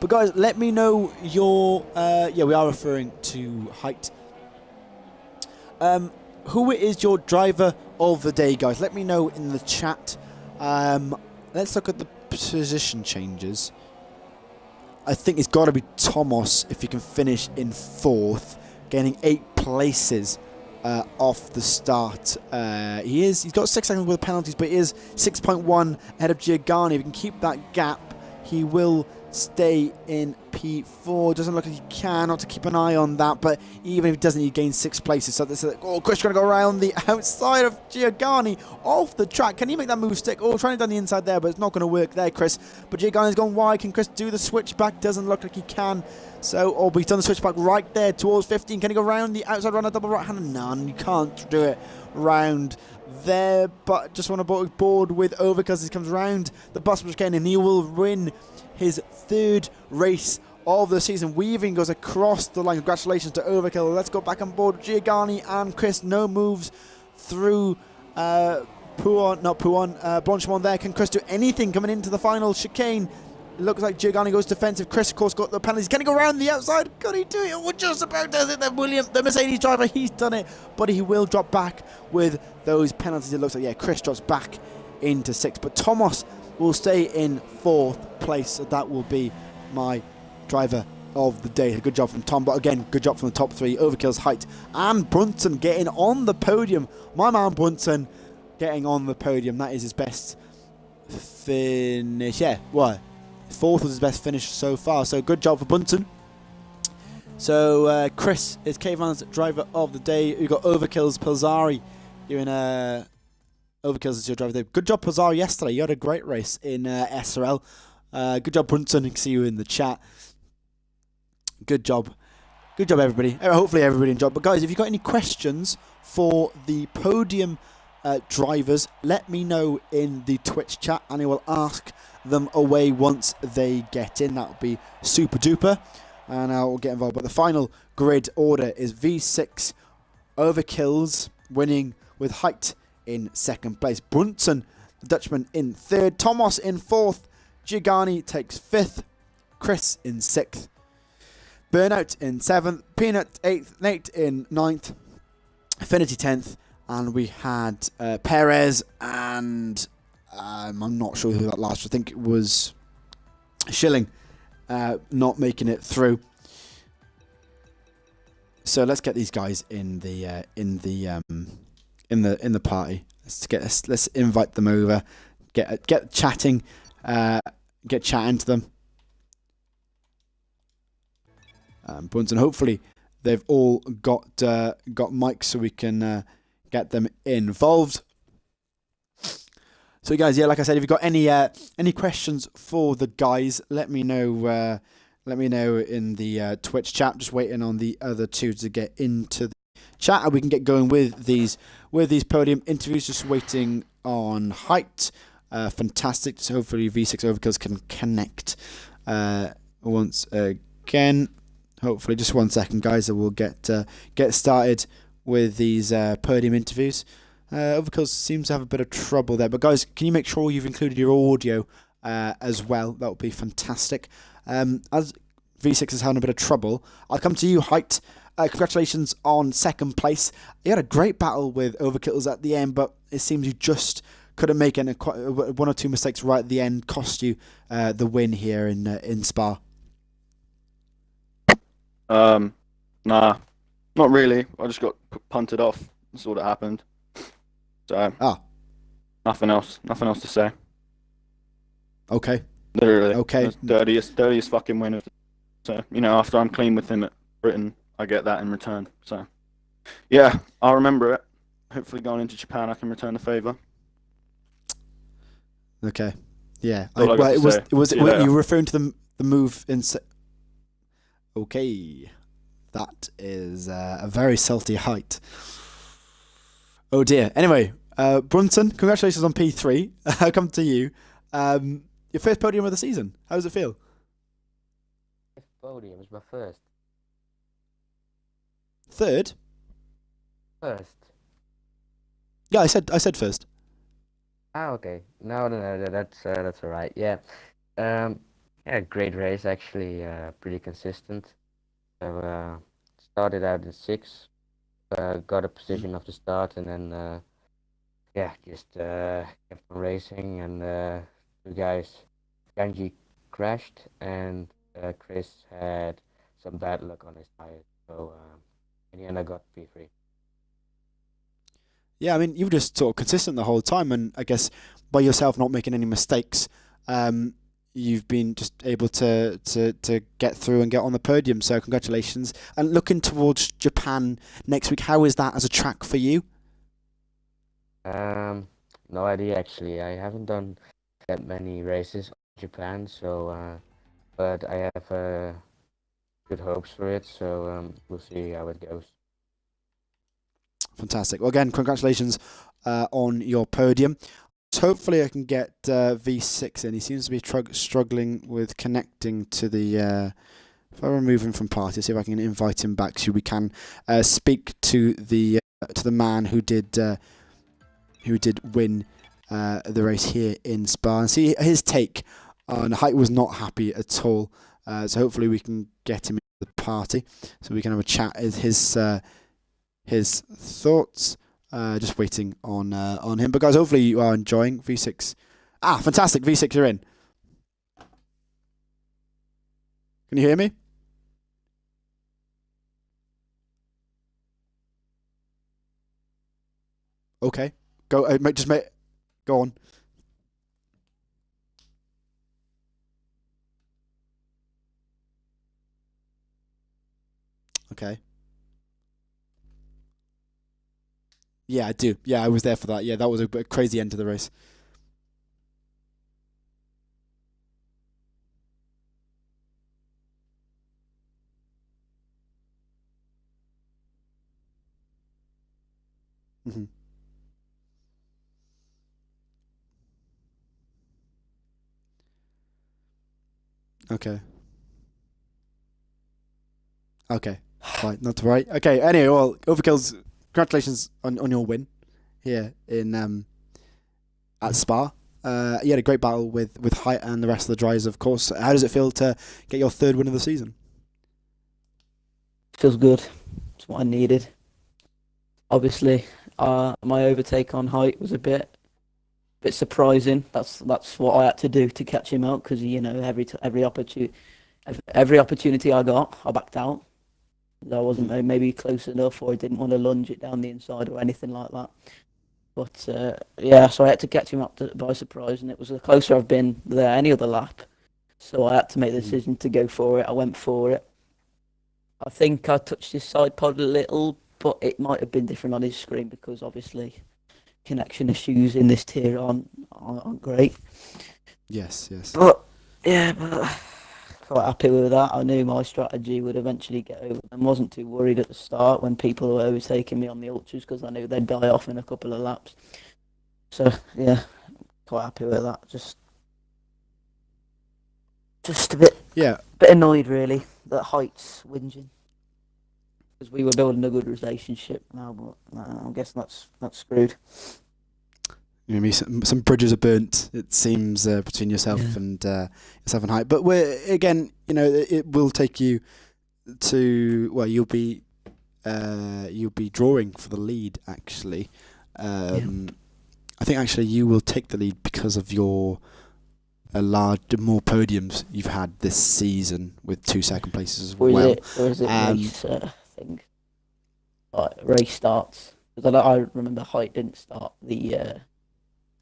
But guys, let me know your, yeah, we are referring to Height. Who is your driver of the day, guys? Let me know in the chat. Let's look at the position changes. I think it's got to be Thomas if he can finish in 4th, gaining 8 places off the start. He's got 6 seconds with penalties, but he is 6.1 ahead of Giovanni. If he can keep that gap, he will stay in P4. Doesn't look like he can, not to keep an eye on that, but even if he doesn't, he gains 6 places. So this is, oh, Chris trying to go around the outside of Giovanni off the track. Can he make that move stick? Oh, trying to down the inside there, but it's not going to work there, Chris. But Giovanni's gone wide. Can Chris do the switchback? Doesn't look like he can. So, oh, but he's done the switchback right there towards 15. Can he go around the outside run a double right hander? None. You can't do it round there, but just want to board with over because he comes round the bus again, and he will win his 3rd race of the season. Weaving goes across the line. Congratulations to Overkill. Let's go back on board. Giovanni and Chris, no moves through Blanchimont there. Can Chris do anything coming into the final chicane? It looks like Giovanni goes defensive. Chris, of course, got the penalties. Can he go around the outside? Can he do it? Oh, just about does it. Then William, the Mercedes driver, he's done it. But he will drop back with those penalties. It looks like, yeah, Chris drops back into 6th. But Thomas will stay in 4th place. So that will be my driver of the day. Good job from Tom. But again, good job from the top 3. Overkill's Height. And Brunson getting on the podium. My man Brunson getting on the podium. That is his best finish. Yeah, what? 4th was his best finish so far, so good job for Bunton. So Chris is K-Van's driver of the day. We've got Overkill's Pizzari doing Overkill's is your driver of the day. Good job, Pizzari, yesterday. You had a great race in SRL. Good job, Brunson. I can see you in the chat. Good job. Good job, everybody. Hopefully everybody enjoyed. But guys, if you've got any questions for the podium drivers, let me know in the Twitch chat and I will ask them away once they get in. That would be super duper, and I will get involved. But the final grid order is V6 Overkills winning with Height in 2nd place, Brunson the Dutchman in 3rd, Thomas in 4th, Giovanni takes 5th, Chris in 6th, Burnout in 7th, Peanut 8th, Nate in 9th, Affinity 10th, and we had Perez and I'm not sure who that last. I think it was Schilling not making it through. So let's get these guys in the party. Let's invite them over. Get chatting. Get chatting to them. Bunsen. Hopefully they've all got mics so we can get them involved. So guys, yeah, like I said, if you've got any questions for the guys, let me know. Let me know in the Twitch chat. Just waiting on the other 2 to get into the chat, and we can get going with these podium interviews. Just waiting on Height. Fantastic. So hopefully V6 Overkills can connect once again. Hopefully, just 1 second, guys, and we'll get started with these podium interviews. Overkill seems to have a bit of trouble there. But guys, can you make sure you've included your audio as well? That would be fantastic. As V6 is having a bit of trouble, I'll come to you, Height. Congratulations on 2nd place. You had a great battle with Overkills at the end, but it seems you just couldn't make any, 1 or 2 mistakes right at the end. Cost you the win here in Spa. Nah. Not really. I just got punted off. That's all that happened. So Ah, nothing else. Nothing else to say. okay, Literally, okay. the dirtiest fucking win of. So after I'm clean with him at Britain, I get that in return. So yeah, I'll remember it. Hopefully, going into Japan, I can return the favor. Okay. Yeah. That's all I got Well, to say. it See you was later. you were referring to the move in. Okay, that is a very salty height. Oh dear. Anyway, Brunson, congratulations on P3. I come to you. Your first podium of the season. How does it feel? Podium was my first. Third? First. Yeah, I said first. Ah, okay. No, that's all right. Yeah. Um, yeah, great race actually. Pretty consistent. So started out in sixth. Got a Mhm. position off the start, and then yeah, just kept on racing, and two guys, Ganji crashed, and Chris had some bad luck on his tires. So in the end, I got P3. Yeah, I mean, you were just sort of consistent the whole time, and I guess by yourself not making any mistakes, um, you've been just able to get through and get on the podium. So congratulations. And looking towards Japan next week, how is that as a track for you? No idea actually. I haven't done that many races in Japan, so but I have good hopes for it. So we'll see how it goes. Fantastic. Well, again, congratulations on your podium. So hopefully, I can get V6 in. He seems to be struggling with connecting to the. If I remove him from party, see if I can invite him back so we can speak to the man who did win the race here in Spa and see his take on height. Was not happy at all. So hopefully we can get him into the party so we can have a chat. His thoughts. Just waiting on him. But guys, hopefully you are enjoying V6. Ah, fantastic! V6, you're in. Can you hear me? Okay. Go. Just mate. Go on. Okay. Yeah, I do. Yeah, I was there for that. Yeah, that was a crazy end to the race. Hmm. Okay. Okay. Fine. Not to worry. Okay. Anyway, well, Overkill's congratulations on your win here in at Spa. You had a great battle with Height and the rest of the drivers, of course. How does it feel to get your third win of the season? Feels good. It's what I needed. Obviously, my overtake on height was a bit surprising. That's what I had to do to catch him out because every opportunity I got, I backed out. I wasn't maybe close enough, or I didn't want to lunge it down the inside or anything like that. But yeah, so I had to catch him up by surprise, and it was the closer I've been there any other lap. So I had to make the Mhm. decision to go for it. I went for it. I think I touched his side pod a little, but it might have been different on his screen because obviously connection issues in this tier aren't great. Yes. Yes. But yeah, quite happy with that. I knew my strategy would eventually get over them. Wasn't too worried at the start when people were overtaking me on the ultras because I knew they'd die off in a couple of laps. So yeah, quite happy with that. Just a Yeah. bit annoyed really that Height's whinging because we were building a good relationship now, but I'm guessing that's screwed. You know, maybe some bridges are burnt. It seems between Yeah. yourself and Height. But we're again, it will take you to well, you'll be drawing for the lead actually. Yeah. I think actually you will take the lead because of your more podiums you've had this season with 2 second places as Or is well. it Um, race thing? race starts. Because I remember height didn't start the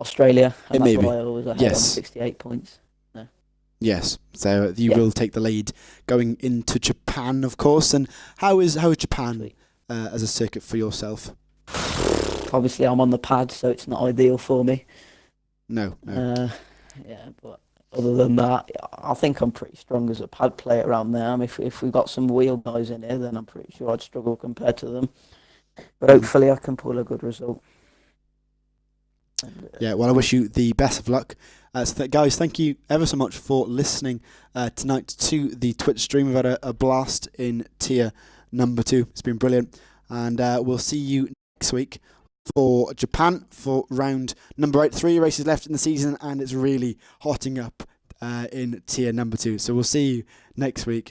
Australia, and It that's may be. why I was ahead Yes. on 68 points. Yes, so you Yeah. will take the lead going into Japan, of course. And how is Japan Sweet. as a circuit for yourself? Obviously, I'm on the pad, so it's not ideal for me. No, no. Yeah, but other than that, I think I'm pretty strong as a pad player around there. I mean, if we got some wheel guys in here, then I'm pretty sure I'd struggle compared to them. But hopefully, I can pull a good result. And, Yeah, well, I wish you the best of luck. Guys, thank you ever so much for listening tonight to the Twitch stream. We've had a blast in tier number 2. It's been brilliant. And we'll see you next week for Japan for round number 8. 3 races left in the season, and it's really hotting up in tier number 2. So we'll see you next week.